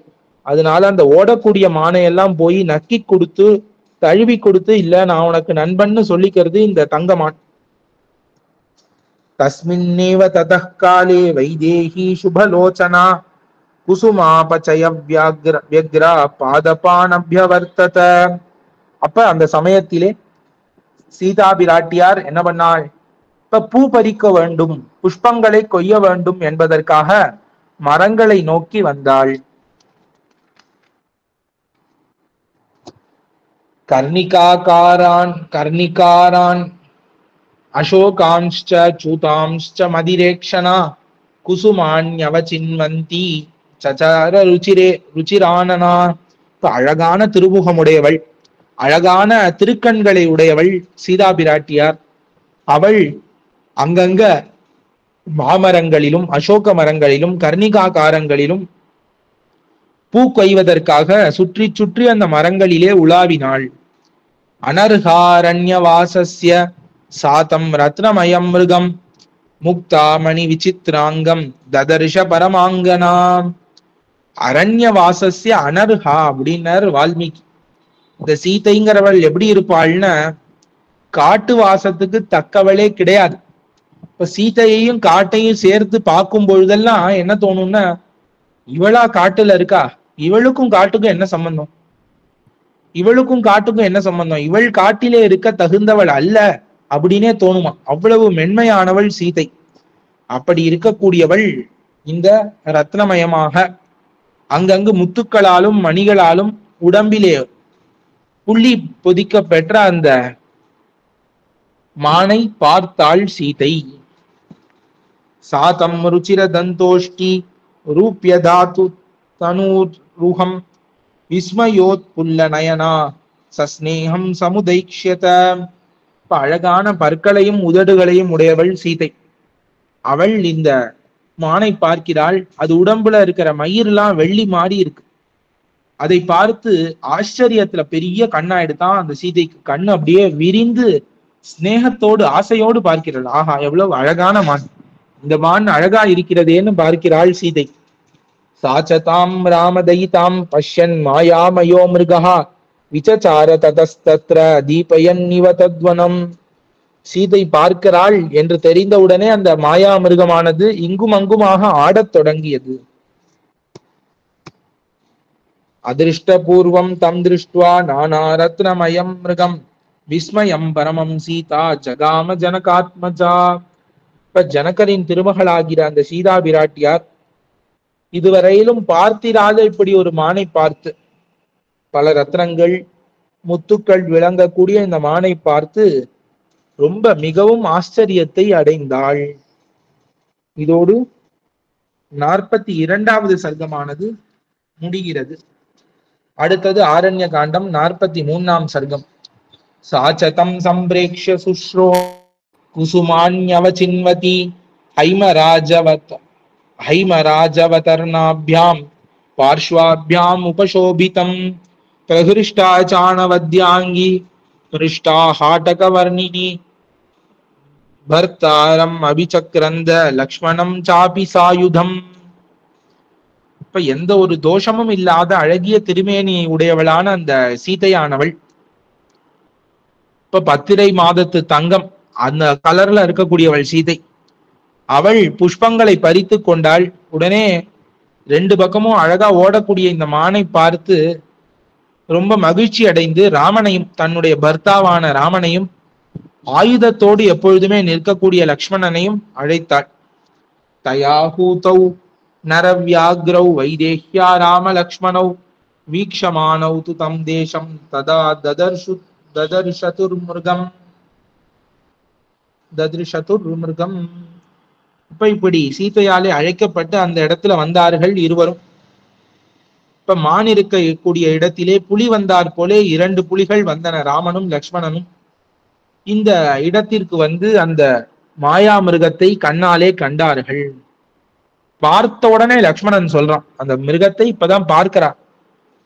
அதனால அந்த ஓடக்கூடிய மானை எல்லாம் போய் நக்கி கொடுத்து தழுவி கொடுத்து, இல்ல நான் உனக்கு நண்பன்னு சொல்லிக்கிறது இந்த தங்கமான். தஸ்மின்னேவ ததः காலே வைதேகி சுபலோச்சனா குசுமாபச்சய வியக்ரா பாதபானபியவர்த்தத. அப்ப அந்த சமயத்திலே சீதா பிராட்டியார் என்ன பண்ணாள், இப்ப பூ பறிக்க வேண்டும், புஷ்பங்களை கொய்ய வேண்டும் என்பதற்காக மரங்களை நோக்கி வந்தாள். கர்ணிகாரான் அசோகாம்ச்ச சூதாம்ச்ச மதிரேக்ஷனா குசுமான்யவசின்வந்தி சசார ருச்சிரானனா. அழகான திருமுகமுடையவள், அழகான திருக்கண்களை உடையவள் சீதா பிராட்டியார். அவள் அங்கங்க மாமரங்களிலும் அசோக மரங்களிலும் கர்ணிகாகாரங்களிலும் பூ கொய்வதற்காக சுற்றி சுற்றி அந்த மரங்களிலே உலாவினாள். அனர்ஹாரண்யவாசஸ்ய சாதம் ரத்னமயம் மிருகம் முக்தாமணி விசித்ராங்கம் ததர்ஷ பரமாங்கனாம். அரண்யவாசஸ்ய அனர்ஹா அப்படின்னார் வால்மீகி. இந்த சீதைங்கிறவள் எப்படி இருப்பாள்னா, காட்டு வாசத்துக்கு தக்கவளே கிடையாது. இப்ப சீதையையும் காட்டையும் சேர்த்து பார்க்கும் பொழுதெல்லாம் என்ன தோணும்னா, இவளா காட்டுல இருக்கா, இவளுக்கும் காட்டுக்கும் என்ன சம்பந்தம், இவளுக்கும் காட்டுக்கும் என்ன சம்பந்தம், இவள் காட்டிலே இருக்க தகுந்தவள் அல்ல அப்படின்னே தோணுமா. அவ்வளவு மென்மையானவள் சீதை. அப்படி இருக்கக்கூடியவள் இந்த ரத்னமயமாக அங்கங்கு முத்துக்களாலும் மணிகளாலும் உடம்பிலே புள்ளி பொதிக்க பெற்ற அந்த மானை பார்த்தாள் சீதை. சாதம் ருச்சிர தந்தோஷ்டி ரூப்ய தாத்து தனூருகம் விஸ்மயோத் புல்ல நயனா சஸ்நேகம் சமுதைக்ஷ்யத. இப்ப அழகான பற்களையும் உதடுகளையும் உடையவள் சீதை. அவள் இந்த மானை பார்க்கிறாள். அது உடம்புல இருக்கிற மயிரெல்லாம் வெள்ளி மாறி இருக்கு. அதை பார்த்து ஆச்சரியத்துல பெரிய கண்ணா எடுத்தான் அந்த சீதைக்கு. கண்ணு அப்படியே விரிந்து ஸ்நேகத்தோடு ஆசையோடு பார்க்கிறாள். ஆஹா, எவ்வளவு அழகான மான், இந்த மான் அழகா இருக்கிறதேன்னு பார்க்கிறாள் சீதை. சாச்சதாம் ராமதயிதாம் பஷ்யன் மாயாமயோ மிருகா விசசார ததஸ்தத்ர தீபயன் இவ தத்வனம். சீதை பார்க்கிறாள் என்று தெரிந்தவுடனே அந்த மாயா மிருகமானது இங்கும் அங்குமாக ஆடத் தொடங்கியது. அதிருஷ்டபூர்வம் தம் திருஷ்டுவா நானா ரத்னமயம் மிருகம் விஸ்மயம் பரமம் சீதா ஜகாம ஜனகாத்மஜா. இப்ப ஜனகரின் திருமகளாகிற அந்த சீதா பிராட்டியார் இதுவரையிலும் பார்த்திராத இப்படி ஒரு மானை பார்த்து, பல ரத்னங்கள் முத்துக்கள் விளங்கக்கூடிய இந்த மானை பார்த்து ரொம்ப மிகவும் ஆச்சரியத்தை அடைந்தாள். இதோடு 42வது சர்க்கமானது முடிகிறது. அடுத்தது ஆரண்ய காண்டம் 43ஆம் சர்க்கம். சாச்சதம் சம்பிரேக்ஷ்ய சுஸ்ரோ குசுமான்யவசின்வதி ஹைமராஜவதர்ணாபியாம் பார்ஷ்வாபியாம் உபசோபிதம் பிரகிருஷ்டா சாணவத்யாங்கி பிருஷ்டா ஹாட்டகவர்ணினி பர்த்தாரம் அபிசக்ரந்த லக்ஷ்மணம் சாபி சாயுதம். இப்ப எந்த ஒரு தோஷமும் இல்லாத அழகிய திருமேனி உடையவளான அந்த சீதையானவள், இப்ப பத்திரை மாதத்து தங்கம் அந்த கலர்ல இருக்கக்கூடியவள் சீதை. அவள் புஷ்பங்களை பறித்து கொண்டாள். உடனே 2 பக்கமும் அழகா ஓடக்கூடிய இந்த மானை பார்த்து ரொம்ப மகிழ்ச்சி அடைந்து ராமனையும், தன்னுடைய பர்த்தாவான ராமனையும், ஆயுதத்தோடு எப்பொழுதுமே நிற்கக்கூடிய லக்ஷ்மணனையும் அழைத்தாள். தயாஹூதௌ நரவ்யாக்ரௌ வைதேஹ்யா ராம லக்ஷ்மணௌ வீக்ஷமானௌ து தம் தேசம் ததா ததர்ஷதுர்மிருகம். இப்ப இப்படி சீதையாலே அழைக்கப்பட்டு அந்த இடத்துல வந்தார்கள் இருவரும். இப்ப மான் இருக்கக்கூடிய இடத்திலே புலி வந்தார் போலே 2 புலிகள் வந்தன, ராமனும் லக்ஷ்மணனும். இந்த இடத்திற்கு வந்து அந்த மாயா மிருகத்தை கண்ணாலே கண்டார்கள். பார்த்த உடனே லக்ஷ்மணன் சொல்றான், அந்த மிருகத்தை இப்பதான் பார்க்கிறான்.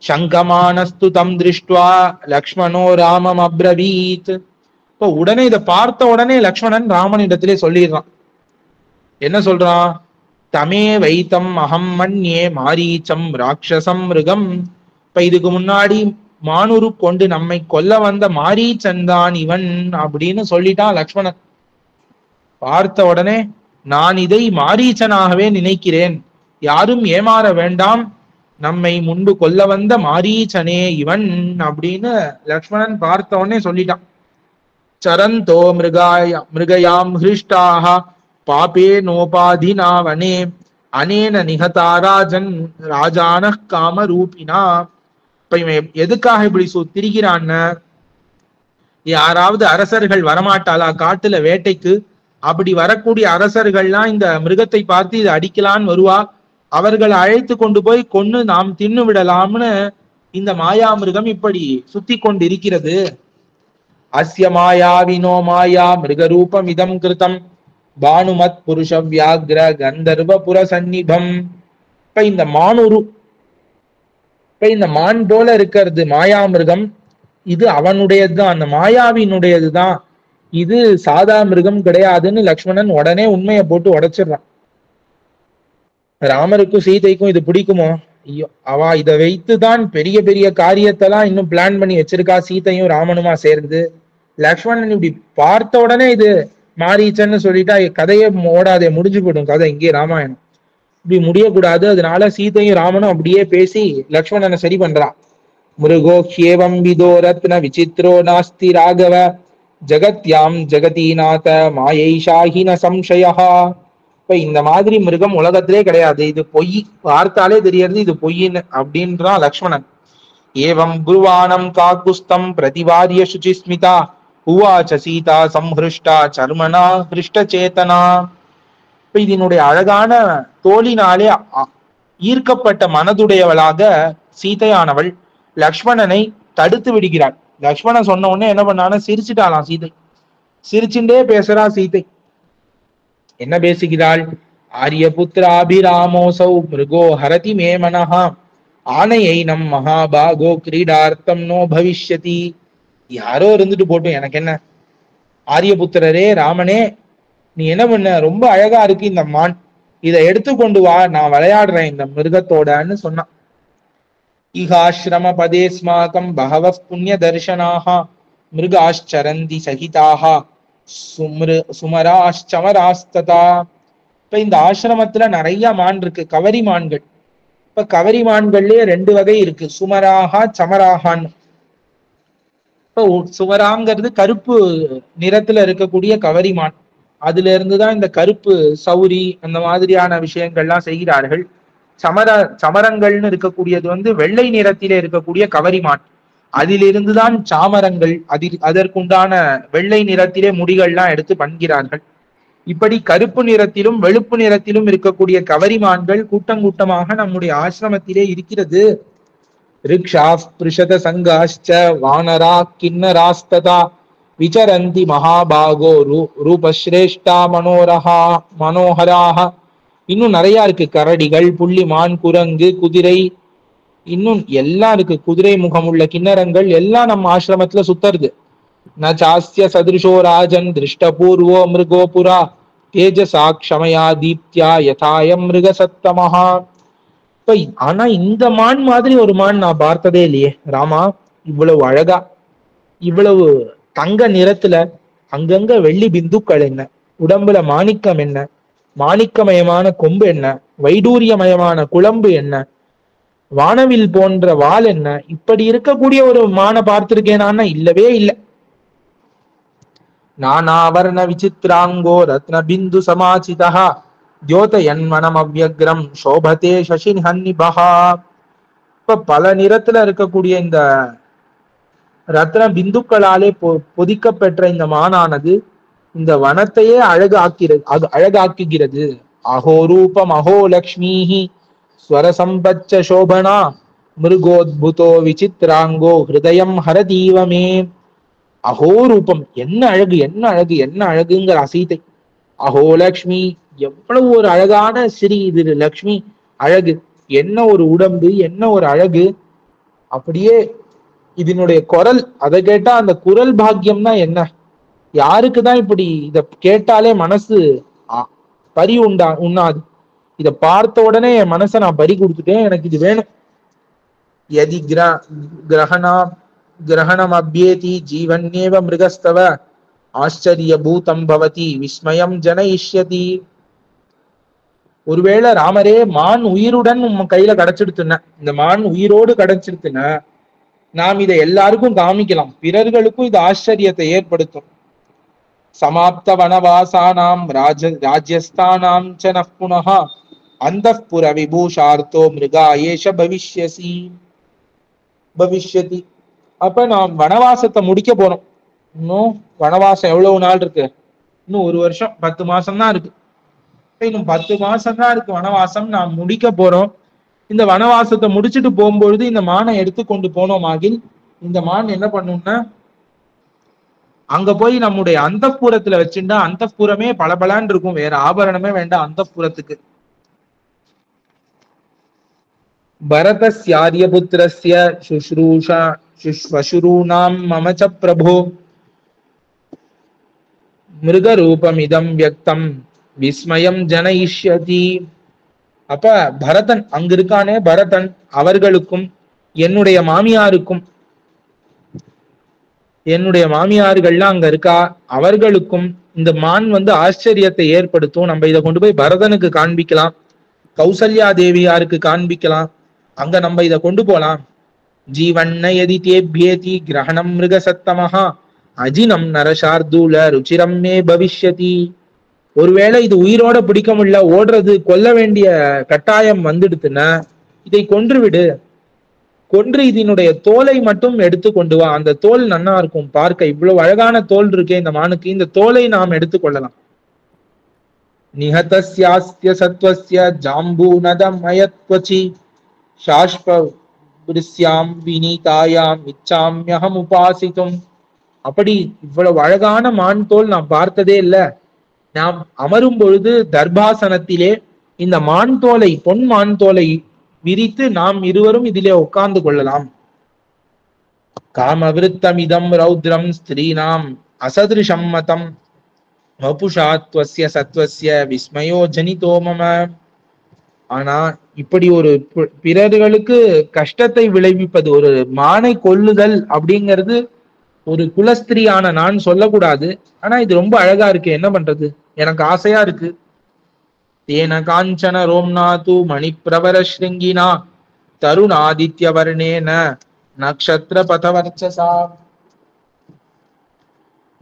சங்கமானஸ்து தம் திருஷ்டுவா லக்ஷ்மணோ ராமம் அப்ரவீத். இப்போ உடனே இதை பார்த்த உடனே லக்ஷ்மணன் ராமனிடத்திலே சொல்லிடுறான். என்ன சொல்றான்? தமே வைத்தம் அகம் மன்யே மாரீச்சம் ராட்சசம் மிருகம். இப்ப இதுக்கு முன்னாடி மானுரு கொண்டு நம்மை கொல்ல வந்த மாரீச்சன் தான் இவன் அப்படின்னு சொல்லிட்டான் லக்ஷ்மணன். பார்த்த உடனே நான் இதை மாரீச்சனாகவே நினைக்கிறேன், யாரும் ஏமாற வேண்டாம், நம்மை முன்பு கொல்ல வந்த மாரீச்சனே இவன் அப்படின்னு லக்ஷ்மணன் பார்த்த உடனே சொல்லிட்டான். சரந்தோ மிருகயாம் ஹிருஷ்டாஹ பாபே நோபாதினா வனே அனேன நிகதாராஜன் ராஜான காம ரூபினா. இப்ப இவன் எதுக்காக இப்படி திரிகிறான்னு, யாராவது அரசர்கள் வரமாட்டாளா காட்டுல வேட்டைக்கு? அப்படி வரக்கூடிய அரசர்கள்லாம் இந்த மிருகத்தை பார்த்து இதை அடிக்கலான்னு வருவா, அவர்களை அழைத்து கொண்டு போய் கொன்னு நாம் தின்னு விடலாம்னு இந்த மாயா மிருகம் இப்படி சுத்தி கொண்டு இருக்கிறது. அஸ்ய மாயாவினோ மாயா மிருகரூபம் இதம் கிருதம் பானுமத் புருஷ வியாக்ர கந்தர்வ புர சந்நிபம். இப்ப இந்த மானுரு, இப்ப இந்த மான் போல இருக்கிறது மாயா மிருகம், இது அவனுடையதுதான், அந்த மாயாவினுடையதுதான், இது சாதா மிருகம் கிடையாதுன்னு லக்ஷ்மணன் உடனே உண்மையை போட்டு உடைச்சிடுறான். ராமருக்கும் சீதைக்கும் இது பிடிக்குமோ? ஐயோ, அவ இதை வைத்துதான் பெரிய பெரிய காரியத்தெல்லாம் இன்னும் பிளான் பண்ணி வச்சிருக்கா, சீதையும் ராமனுமா சேர்ந்து. லக்ஷ்மணன் இப்படி பார்த்த உடனே இது மாரீச்சன்னு சொல்லிட்டா கதையே ஓடாதே, முடிஞ்சு போயிடும் கதை இங்கே, ராமாயணம் இப்படி முடியக்கூடாது. அதனால சீதையும் ராமனும் அப்படியே பேசி லக்ஷ்மணனை சரி பண்றான். மிருகோ ஹ்யேவம் விதோ ரத்ன விசித்ரோ நாஸ்தி ராகவ ஜகத்யாம் ஜெகதீநாத மாயைஷாஹின சம்சயா. இப்ப இந்த மாதிரி மிருகம் உலகத்திலே கிடையாது, இது பொய், பார்த்தாலே தெரியறது இது பொய்ன்னு அப்படின்றான் லக்ஷ்மணன். ஏவம் குருவானம் காக்குஸ்தம் பிரதிவாரிய சுச்சிஸ்மிதா உவாச்ச சீதா சம்ஹிருஷ்டா சர்மனா ஹிருஷ்ட சேத்தனா. இப்ப இதனுடைய அழகான தோலினாலே ஈர்க்கப்பட்ட மனதுடையவளாக சீதையானவள் லக்ஷ்மணனை தடுத்து விடுகிறாள். லக்ஷ்மணன் சொன்ன உடனே என்ன பண்ணானா, சிரிச்சுட்டாளாம் சீதை. சிரிச்சுட்டே பேசுறா சீதை. என்ன பேசுகிறாள்? ஆரியபுத்திராபிராமோசௌ மிருகோ ஹரதி மே மனஹா ஆனையை நம் மகாபாகோ கிரீடார்த்தம் நோ பவிஷ்யதி. யாரோ இருந்துட்டு போட்டும், எனக்கு என்ன. ஆரியபுத்திரரே, ராமனே, நீ என்ன பண்ண? ரொம்ப அழகா இருக்கு இந்த மான், இதை எடுத்து கொண்டு வா, நான் விளையாடுறேன் இந்த மிருகத்தோடன்னு சொன்னான். இஹாஸ்ரம பதேஸ்மாகம் பகவ புண்ணிய தர்ஷனாக மிருகாச்சரந்தி சகிதாக சுமராச்சமராஸ்ததா. இப்ப இந்த ஆசிரமத்துல நிறைய மான் இருக்கு, கவரி மான்கள். இப்ப கவரி மான்கள்லயே ரெண்டு வகை இருக்கு, சுமராகா சமராகான்னு. இப்ப சுமராங்கிறது கருப்பு நிறத்துல இருக்கக்கூடிய கவரி மான். அதுல இருந்துதான் இந்த கருப்பு சௌரி அந்த மாதிரியான விஷயங்கள்லாம் செய்கிறார்கள். சமரங்கள்னு இருக்கக்கூடியது வெள்ளை நிறத்திலே இருக்கக்கூடிய கவரிமான். அதிலிருந்துதான் சாமரங்கள், அதற்குண்டான வெள்ளை நிறத்திலே முடிகள்லாம் எடுத்து பண்கிறார்கள். இப்படி கருப்பு நிறத்திலும் வெளுப்பு நிறத்திலும் இருக்கக்கூடிய கவரிமான்கள் கூட்டம் கூட்டமாக நம்முடைய ஆசிரமத்திலே இருக்கிறது. ரிக்ஷா பிருஷத சங்காஷ்ச வானரா கிண்ணராஸ்ததா விசரந்தி மகாபாகோ ரூபஸ்ரேஷ்டா மனோகராக. இன்னும் நிறைய இருக்கு, கரடிகள், புள்ளிமான், குரங்கு, குதிரை, இன்னும் எல்லாம் இருக்கு. குதிரை முகம் உள்ள கிண்ணறங்கள் எல்லாம் நம்ம ஆசிரமத்துல சுத்தருது. ந சாஸ்ய சதிருஷோ ராஜன் திருஷ்டபூர்வோ மிருகோபுரா தேஜசா க்ஷமயா தீப்தியா யதாயம் மிருக சத்தமஹா. இப்ப ஆனா இந்த மான் மாதிரி ஒரு மான் நான் பார்த்ததே இல்லையே ராமா. இவ்வளவு அழகா, இவ்வளவு தங்க நிறத்துல, அங்கங்க வெள்ளி பிந்துக்கள் என்ன, உடம்புல மாணிக்கம் என்ன, மாணிக்கமயமான கொம்பு என்ன, வைடூரியமயமான குழம்பு என்ன, வானவில் போன்ற வால் என்ன, இப்படி இருக்கக்கூடிய ஒரு மானை பார்த்திருக்கேனா? இல்லவே இல்லை. நானாவர்ண விசித்ராங்கோ ரத்ன பிந்து சமாச்சிதா தியோதயன் மனம் அவ்யக்ரம் சோபதே சசின் ஹன்னிபஹா. இப்ப பல நிறத்துல இருக்கக்கூடிய இந்த ரத்ன பிந்துக்களாலே பொதிக்கப்பெற்ற இந்த மானானது இந்த வனத்தையே அழகாக்குகிறது. அஹோ ரூபம் அஹோ லக்ஷ்மீஹி ஸ்வரசம்பச்ச சோபனா மிருகோத்புதோ விசித்ராங்கோ ஹிருதயம் ஹரதீவமே. அஹோ ரூபம், என்ன அழகு, என்ன அழகு, என்ன அழகுங்கிற சீதை. அஹோ லக்ஷ்மி, எவ்வளவு ஒரு அழகான ஸ்ரீ இது லக்ஷ்மி, அழகு, என்ன ஒரு உடம்பு, என்ன ஒரு அழகு. அப்படியே இதனுடைய குரல், அதை கேட்டா அந்த குரல் பாக்கியம்னா என்ன, யாருக்குதான் இப்படி இத கேட்டாலே மனசு பறி உண்ணாது. இத பார்த்த உடனே என் மனசை நான் பறி கொடுத்துட்டேன், எனக்கு இது வேணும். யதி கிரகணம் அபியேதி ஜீவன்யேவ மிருகஸ்தவ ஆச்சரிய பூதம் பவதி விஸ்மயம் ஜனயிஷ்யதி. ஒருவேளை ராமரே, மான் உயிருடன் உங்க கையில கிடைச்சிடுத்துன, இந்த மான் உயிரோடு கிடைச்சிடுத்துன, நாம் இதை எல்லாருக்கும் காமிக்கலாம், பிறர்களுக்கும் இது ஆச்சரியத்தை ஏற்படுத்தும். சமாப்த வனவாசானாம் ராஜ்யஸ்தானாம் ச நః புனஹ அந்தఃபுர விபூஷார்த்தோ மிருகா ஏஷ பவிஷ்யதி. அப்ப நாம் வனவாசத்தை முடிக்க போறோம். இன்னும் வனவாசம் எவ்வளவு நாள் இருக்கு? இன்னும் 1 வருஷம் 10 மாசம் தான் இருக்கு. இன்னும் 10 மாசம் தான் இருக்கு வனவாசம், நாம் முடிக்க போறோம். இந்த வனவாசத்தை முடிச்சுட்டு போகும்பொழுது இந்த மானை எடுத்து கொண்டு போனோம் ஆகில், இந்த மான் என்ன பண்ணும்னா, அங்க போய் நம்முடைய அந்தப்புரத்துல வச்சுட்டா அந்தப்புரமே பளபளன்னு இருக்கும், வேற ஆபரணமே வேண்டாம் அந்தப்புரத்துக்கு. பரதஸ்யாரியபுத்திரஸ்ய சுஷ்ரூஷாம் மமச்ச பிரபோ மிருகரூபமிதம் வியக்தம் விஸ்மயம் ஜனயிஷ்யதி. அப்ப பரதன் அங்க இருக்கானே, பரதன், அவர்களுக்கும் என்னுடைய மாமியாருக்கும், என்னுடைய மாமியார்கள்லாம் அங்க இருக்கா, அவர்களுக்கும் இந்த மான் ஆச்சரியத்தை ஏற்படுத்தும். நம்ம இதை கொண்டு போய் பரதனுக்கு காண்பிக்கலாம், கௌசல்யா தேவியாருக்கு காண்பிக்கலாம், அங்க நம்ம இதை கொண்டு போலாம். ஜீவண்ண எதி தேபியேதி கிரகணம் மிருக சத்தமஹா அஜினம் நரசார்தூல ருச்சிரம் மே பவிஷ்யதி. ஒருவேளை இது உயிரோட பிடிக்க முடியல, ஓடுறது, கொல்ல வேண்டிய கட்டாயம் வந்துடுத்துன்னா இதை கொன்று இதனுடைய தோலை மட்டும் எடுத்து கொண்டு வா. அந்த தோல் நன்னா இருக்கும் பார்க்க, இவ்வளவு அழகான தோல் இருக்கே இந்த மானுக்கு, இந்த தோலை நாம் எடுத்துக்கொள்ளலாம். நிஹதஸ்யாஸ்ய சத்வஸ்ய ஜாம்பூநதமயத்வசி சாஷ்ப பிரிஸ்யாம் வினீதாயாம் இச்சாம்யகம் உபாசித்தும். அப்படி இவ்வளவு அழகான மான் தோல் நாம் பார்த்ததே இல்ல. நாம் அமரும் பொழுது தர்பாசனத்திலே இந்த மான் தோலை, பொன் மான் தோலை விரித்து நாம் இருவரும் இதிலே உட்கார்ந்து கொள்ளலாம். காமவிருத்தமிதம் ரௌத்ரம் ஸ்திரீனாம் அசதிருஷம் மதம் வபுஷாத்வஸ்ய சத்வஸ்ய விஸ்மயோ ஜனிதோ மம. ஆனா இப்படி ஒரு பிறர்களுக்கு கஷ்டத்தை விளைவிப்பது, ஒரு மானை கொல்லுதல் அப்படிங்கிறது ஒரு குலஸ்திரியான நான் சொல்லக்கூடாது. ஆனா இது ரொம்ப அழகா இருக்கு, என்ன பண்றது, எனக்கு ஆசையா இருக்கு. தேன காஞ்சன ரோம்நாது மணிப்பிரவர ஸ்ருங்கினா தருணாதித்ய வர்ணேன நக்ஷத்ர பதவர்ச்சசா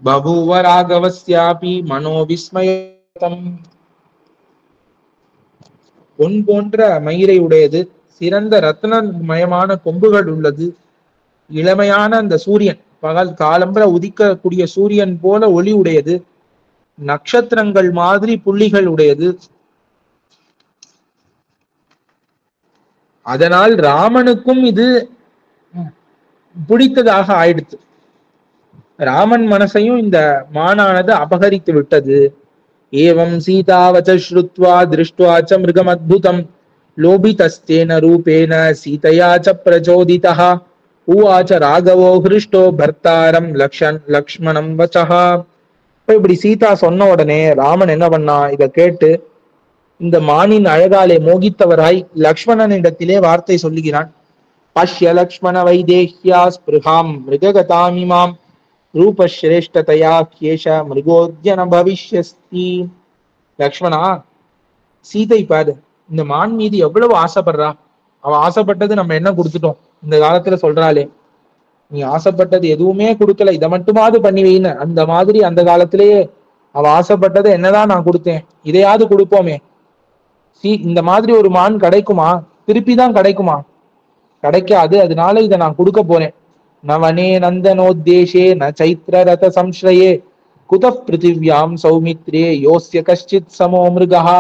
பபூவ ராகவஸ்யாபி மனோவிஸ்மயம். பொன் போன்ற மயிரை உடையது, சிறந்த ரத்னமயமான கொம்புகள் உள்ளது, இளமையான அந்த சூரியன், பகல் காலம்பர உதிக்கக்கூடிய சூரியன் போல ஒளி உடையது, நட்சத்திரங்கள் மாதிரி புள்ளிகள் உடையது. அதனால் ராமனுக்கும் இது பிடித்ததாக ஆயிடுத்து. ராமன் மனசையும் இந்த மானானது அபகரித்து விட்டது. ஏவம் சீதாவச்ச ஸ்ருத்வா திருஷ்ட்வா ச மிருகம் அத்புதம் லோபிதஸ்தேன ரூபேன சீதையா ச பிரச்சோதிதः உவாச்ச ராகவோ ஹிருஷ்டோ பர்த்தாரம் லக்ஷ்மணம் வச்சஹா. இப்படி சீதா சொன்ன உடனே ராமன் என்ன பண்ணா, இத கேட்டு இந்த மானின் அழகாலே மோகித்தவராய் லக்ஷ்மணனிடத்திலே வார்த்தை சொல்லுகிறான். பஷ்ய லக்ஷ்மண வைதேஹ்யா ஸ்பிருஹாம் மிருககதாமிமாம் ரூபஸ்ரேஷ்டதயா கேஷ மிருகோத்யன பவிஷ்யஸ்தி. லக்ஷ்மணா, சீதை பாரு, இந்த மான் மீது எவ்வளவு ஆசைப்படுறா. அவ ஆசைப்பட்டது நம்ம என்ன கொடுத்துட்டோம். இந்த காலத்துல சொல்றாளே, நீ ஆசைப்பட்டது எதுவுமே கொடுக்கல, இதை மட்டுமாவது பண்ணி வைன்னு. அந்த மாதிரி அந்த காலத்திலேயே அவ ஆசைப்பட்டதை என்னதான் நான் கொடுத்தேன், இதையாவது கொடுப்போமே. இந்த மாதிரி ஒரு மான் கிடைக்குமா? திருப்பிதான் கிடைக்குமா? கிடைக்காது. அதனால இதை நான் கொடுக்க போறேன். நவனே நந்தனோத்தேஷே ந சைத்ர ரத சம்ஸ்ரயே குத பிருத்திவ்யாம் சௌமித்ரே யோஸ்ய கஷ்டித் சமோ மிருகா.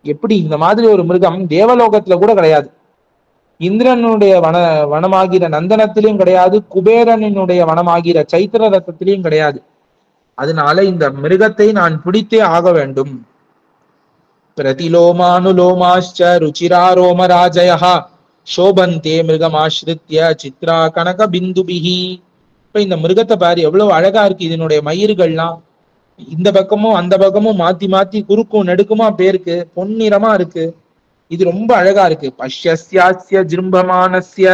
எப்படி இந்த மாதிரி ஒரு மிருகம் தேவலோகத்துல கூட கிடையாது, இந்திரனுடைய வனமாகிற நந்தனத்திலையும் கிடையாது, குபேரனுடைய வனமாகிற சைத்திர ரத்தத்திலையும் கிடையாது. அதனால இந்த மிருகத்தை நான் பிடித்தே ஆக வேண்டும். பிரதிலோமானுலோமாச்ச ருச்சிராரோமராஜயः சோபந்தே மிருகமாஸ்ரித்ய சித்ரா கனக பிந்துபிஹி. இப்ப இந்த மிருகத்தை பாரு, எவ்வளவு அழகா இருக்கு. இதனுடைய மயிர்கள்லாம் இந்த பக்கமும் அந்த பக்கமும் மாத்தி மாத்தி குறுக்கும் நெடுக்குமா பேருக்கு, பொன்னிறமா இருக்கு. இது ரொம்ப அழகா இருக்கு. பஷ்யஸ்யாஸ்ய ஜிம்பமானஸ்ய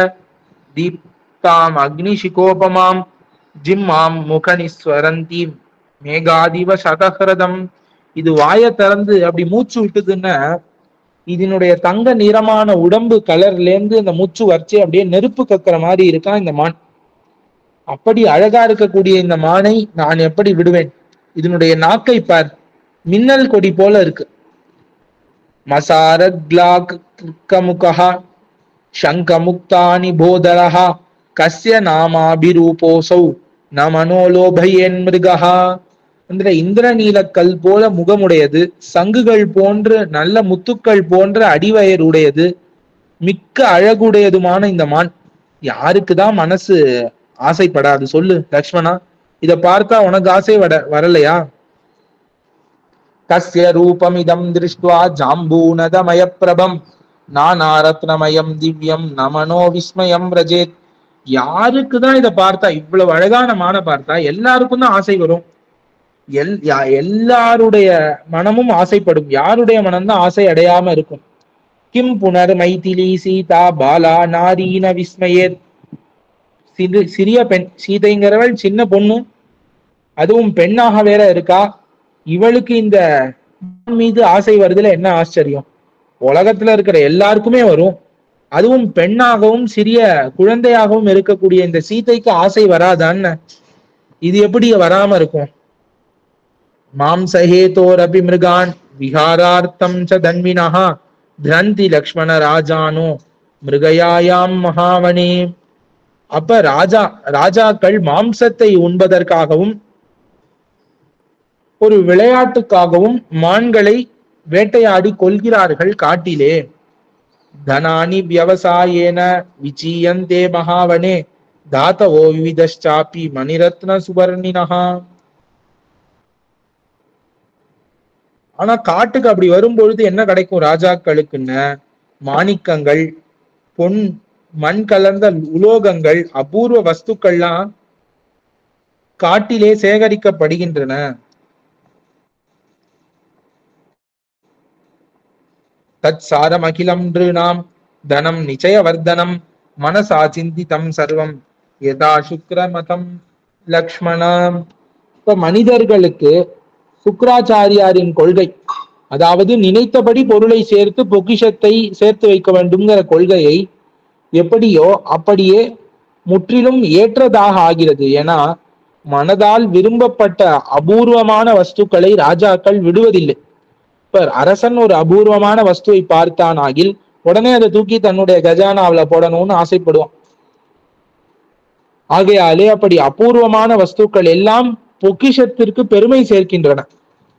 தீப்தாம் அக்னிஷிகோபமாம் ஜிம்மாம் முகனிஸ்வரந்தி மேகாதிவ சதஹ்ரதம். இது வாயை திறந்து அப்படி மூச்சு விட்டுதுன்னா, இதனுடைய தங்க நிறமான உடம்பு கலர்ல இருந்து இந்த மூச்சு வரைச்சி அப்படியே நெருப்பு கக்கிற மாதிரி இருக்கான் இந்த மான். அப்படி அழகா இருக்கக்கூடிய இந்த மானை நான் எப்படி விடுவேன்? இதனுடைய நாக்கை பார், மின்னல் கொடி போல இருக்கு. மசாரக்லாமுகா சங்கமுக்தானி போதரஹ கஸ்ய நாமாபிரூபோசௌ ந மனோலோபயேன் மிருகா. என்ற இந்திரநீலக்கல் போல முகமுடையது, சங்குகள் போன்று நல்ல முத்துக்கள் போன்ற அடிவயர் உடையது, மிக்க அழகுடையதுமான இந்த மான் யாருக்குதான் மனசு ஆசைப்படாது சொல்லு லக்ஷ்மணா? இத பார்த்தா உனக்கு ஆசை வரலையா? கஸ்ய ரூபமிதம் திருஷ்டுவா ஜாம்பூனதமய பிரபம் நானாரத்னமயம் திவ்யம் நமனோ விஸ்மயம் ரஜேத். யாருக்குதான் இதை பார்த்தா, இவ்வளவு அழகான மான பார்த்தா எல்லாருக்கும் தான் ஆசை வரும். எல்லாருடைய மனமும் ஆசைப்படும். யாருடைய மனம்தான் ஆசை அடையாம இருக்கும்? கிம் புனர் மைதிலி சீதா பாலா நாரீன விஸ்மயேத். சிறிய பெண் சீதைங்கிறவள் சின்ன பொண்ணு, அதுவும் பெண்ணாக வேற இருக்கா. இவளுக்கு இந்த மீது ஆசை வருதுல என்ன ஆச்சரியம்? உலகத்துல இருக்கிற எல்லாருக்குமே வரும். அதுவும் பெண்ணாகவும் சிறிய குழந்தையாகவும் இருக்கக்கூடிய இந்த சீதைக்கு ஆசை வராதான்னு? இது எப்படி வராம இருக்கும்? மாம்சஹேதோரபி மிருகான் விஹாரார்த்தம் ச தன்வினஹ திரந்தி லக்ஷ்மண ராஜானோ மிருகயாயாம் மகாவனே. அப்ப ராஜாக்கள் மாம்சத்தை உண்பதற்காகவும் ஒரு விளையாட்டுக்காகவும் மான்களை வேட்டையாடி கொள்கிறார்கள் காட்டிலே. தனானி வியவசாயேன விச்சீயந்தே மகாவனே தாத்தவோ விவிதச்சாபி மணிரத்ன சுவர்ணினஹா. ஆனா காட்டுக்கு அப்படி வரும்பொழுது என்ன கிடைக்கும் ராஜாக்களுக்குன்னு? மாணிக்கங்கள், பொன், மண் கலர்ந்த உலோகங்கள், அபூர்வ வஸ்துக்கள்லாம் காட்டிலே சேகரிக்கப்படுகின்றன. தத் சாரம் அகிலம் நாம் தனம் நிச்சயவர்தனம் மனசா சிந்திதம் சர்வம் யதா சுக்ரமதம் லக்ஷ்மணம். இப்ப மனிதர்களுக்கு சுக்ராச்சாரியாரின் கொள்கை, அதாவது நினைத்தபடி பொருளை சேர்த்து பொக்கிஷத்தை சேர்த்து வைக்க வேண்டும்ங்கிற கொள்கையை எப்படியோ அப்படியே முற்றிலும் ஏற்றதாக ஆகிறது. ஏன்னா மனதால் விரும்பப்பட்ட அபூர்வமான வஸ்துக்களை ராஜாக்கள் விடுவதில்லை. இப்ப அரசன் ஒரு அபூர்வமான வஸ்துவை பார்த்தான் ஆகில் உடனே அதை தூக்கி தன்னுடைய கஜானாவில போடணும்னு ஆசைப்படுவான். ஆகையாலே அப்படி அபூர்வமான வஸ்துக்கள் எல்லாம் பொக்கிஷத்திற்கு பெருமை சேர்க்கின்றன.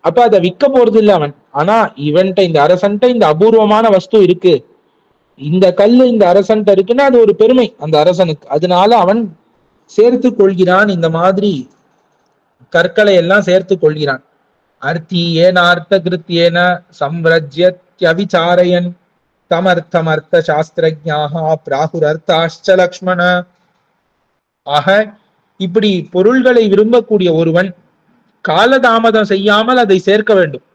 அப்ப அதை விற்க போறது இல்லை அவன். ஆனா இவன்ட்ட, இந்த அரசன்ட்ட இந்த அபூர்வமான வஸ்து இருக்கு, இந்த கல்லு இந்த அரசன்ட்ட இருக்குன்னா அது ஒரு பெருமை அந்த அரசனுக்கு. அதனால அவன் சேர்த்து கொள்கிறான், இந்த மாதிரி கற்களை எல்லாம் சேர்த்து கொள்கிறான். அர்த்தியேன அர்த்த கிருத்தியேன சம்ரஜ்யத்யவிசாரயன் தமர்த்தம் அர்த்த சாஸ்திரஜ்ஞாஹ பிராகுர் அர்த்தாஷ்ச லக்ஷ்மண. ஆக இப்படி பொருள்களை விரும்பக்கூடிய ஒருவன் காலதாமதம் செய்யாமல் அதை சேர்க்க வேண்டும்.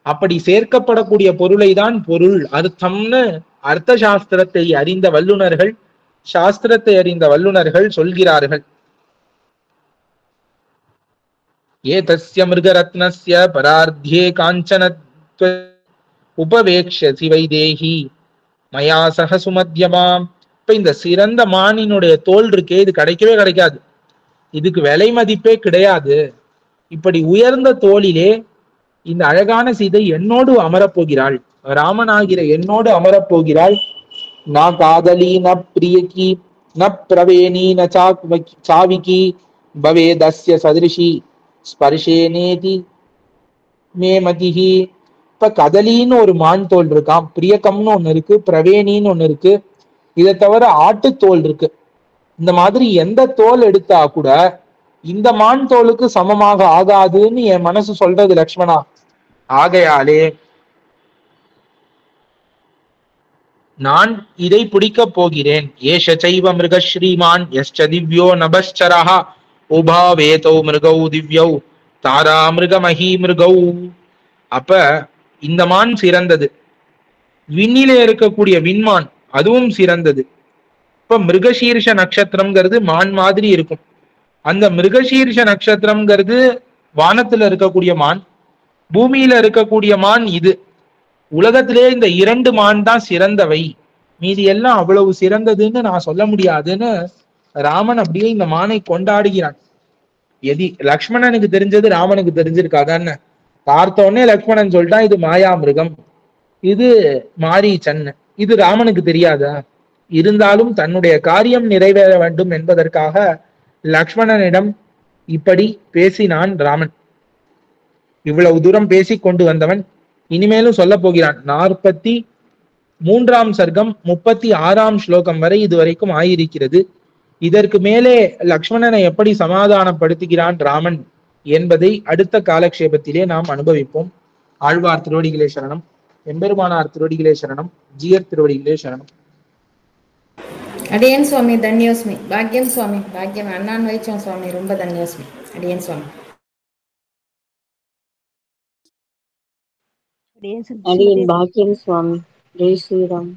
அப்படி சேர்க்கப்படக்கூடிய பொருளை தான் பொருள், அர்த்தம்னு அர்த்த சாஸ்திரத்தை அறிந்த வல்லுனர்கள், சாஸ்திரத்தை அறிந்த வல்லுனர்கள் சொல்கிறார்கள். ஏதஸ்ய மிருகரத்னஸ்ய பரார்த்தியே காஞ்சன உபவேக்ஷசி வைதேகி மயா சக சுமத்யமாம். இப்ப இந்த சிறந்த மானினுடைய தோல் இருக்கே, இது கிடைக்கவே கிடைக்காது, இதுக்கு விலை மதிப்பே கிடையாது. இப்படி உயர்ந்த தோளிலே இந்த அழகான சீதை என்னோடு அமரப்போகிறாள், ராமனாகிற என்னோடு அமரப்போகிறாள். ந காதலி ந பிரியகி ந பிரவேணி ந சாவிகி பவேதஸ்ய சதிருஷி ஸ்பர்ஷேனேதி மே மதிஹி. இப்ப கதலின்னு ஒரு மான் தோல் இருக்கான், பிரியக்கம்னு ஒண்ணு இருக்கு, பிரவேணின்னு ஒண்ணு இருக்கு, இதை தவிர ஆட்டுத்தோல் இருக்கு. இந்த மாதிரி எந்த தோல் எடுத்தா கூட இந்த மான் தோலுக்கு சமமாக ஆகாதுன்னு என் மனசு சொல்றது லக்ஷ்மணா. ஆகையாலே நான் இதை பிடிக்கப் போகிறேன். ஏஷ சைவ மிருக ஸ்ரீமான் யஸ்ச திவ்யோ நபஸ்சரஹ உபாவேதோ மிருகௌ திவ்யௌ தாரா மிருக மகி மிருகௌ. அப்ப இந்த மான் சிறந்தது, விண்ணிலே இருக்கக்கூடிய விண்மான் அதுவும் சிறந்தது. இப்ப மிருகசீர்ஷ நட்சத்திரம்ங்கிறது மான் மாதிரி இருக்கும். அந்த மிருகசீர்ஷ நட்சத்திரம்ங்கிறது வானத்துல இருக்கக்கூடிய மான், பூமியில இருக்கக்கூடிய மான் இது. உலகத்திலே இந்த இரண்டு மான் தான் சிறந்தவை, மீதி எல்லாம் அவ்வளவு சிறந்ததுன்னு நான் சொல்ல முடியாதுன்னு ராமன் அப்படியே இந்த மானை கொண்டாடுகிறான். எதி லக்ஷ்மணனுக்கு தெரிஞ்சது ராமனுக்கு தெரிஞ்சிருக்காதான்னு பார்த்தோன்னே லக்ஷ்மணன் சொல்லிட்டான், இது மாயா மிருகம், இது மாரீச்சன், இது ராமனுக்கு தெரியாதா? இருந்தாலும் தன்னுடைய காரியம் நிறைவேற வேண்டும் என்பதற்காக லக்ஷ்மணனிடம் இப்படி பேசினான் ராமன். இவ்வளவு தூரம் பேசி கொண்டு வந்தவன் இனிமேலும் சொல்ல போகிறான். 43ஆம் சர்க்கம் 36ஆம் ஸ்லோகம் வரை இதுவரைக்கும் ஆயிருக்கிறது. இதற்கு மேலே லக்ஷ்மணனை எப்படி சமாதானப்படுத்துகிறான் ராமன் என்பதை அடுத்த காலக்ஷேபத்திலே நாம் அனுபவிப்போம். ஆழ்வார் திருவடிகளே சரணம், எம்பெருமானார் திருவடிகளே சரணம், ஜீயர் திருவடிகளே சரணம். அடியன் சுவாமி தன்யோஸ்மி. பாக்கியம் சுவாமி, பாக்கியம். அண்ணான் வைச்சோம் சுவாமி, ரொம்ப தன்யோஸ்மி. அடியன் சுவாமி. அடியன் பாக்கியம் சுவாமி. ஜெய் ஸ்ரீராம்.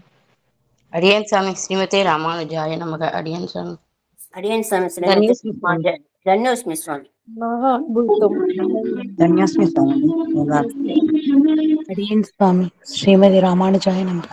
அடியன் சுவாமி ஸ்ரீமதே ராமானுஜாய நமக. அடியன் சுவாமி. அடியன் சுவாமி தன்யோஸ்மி சுவாமி. தன்யோஸ்மி சுவாமி. அடியன் சுவாமி ஸ்ரீமதி ராமானுஜாய நமக.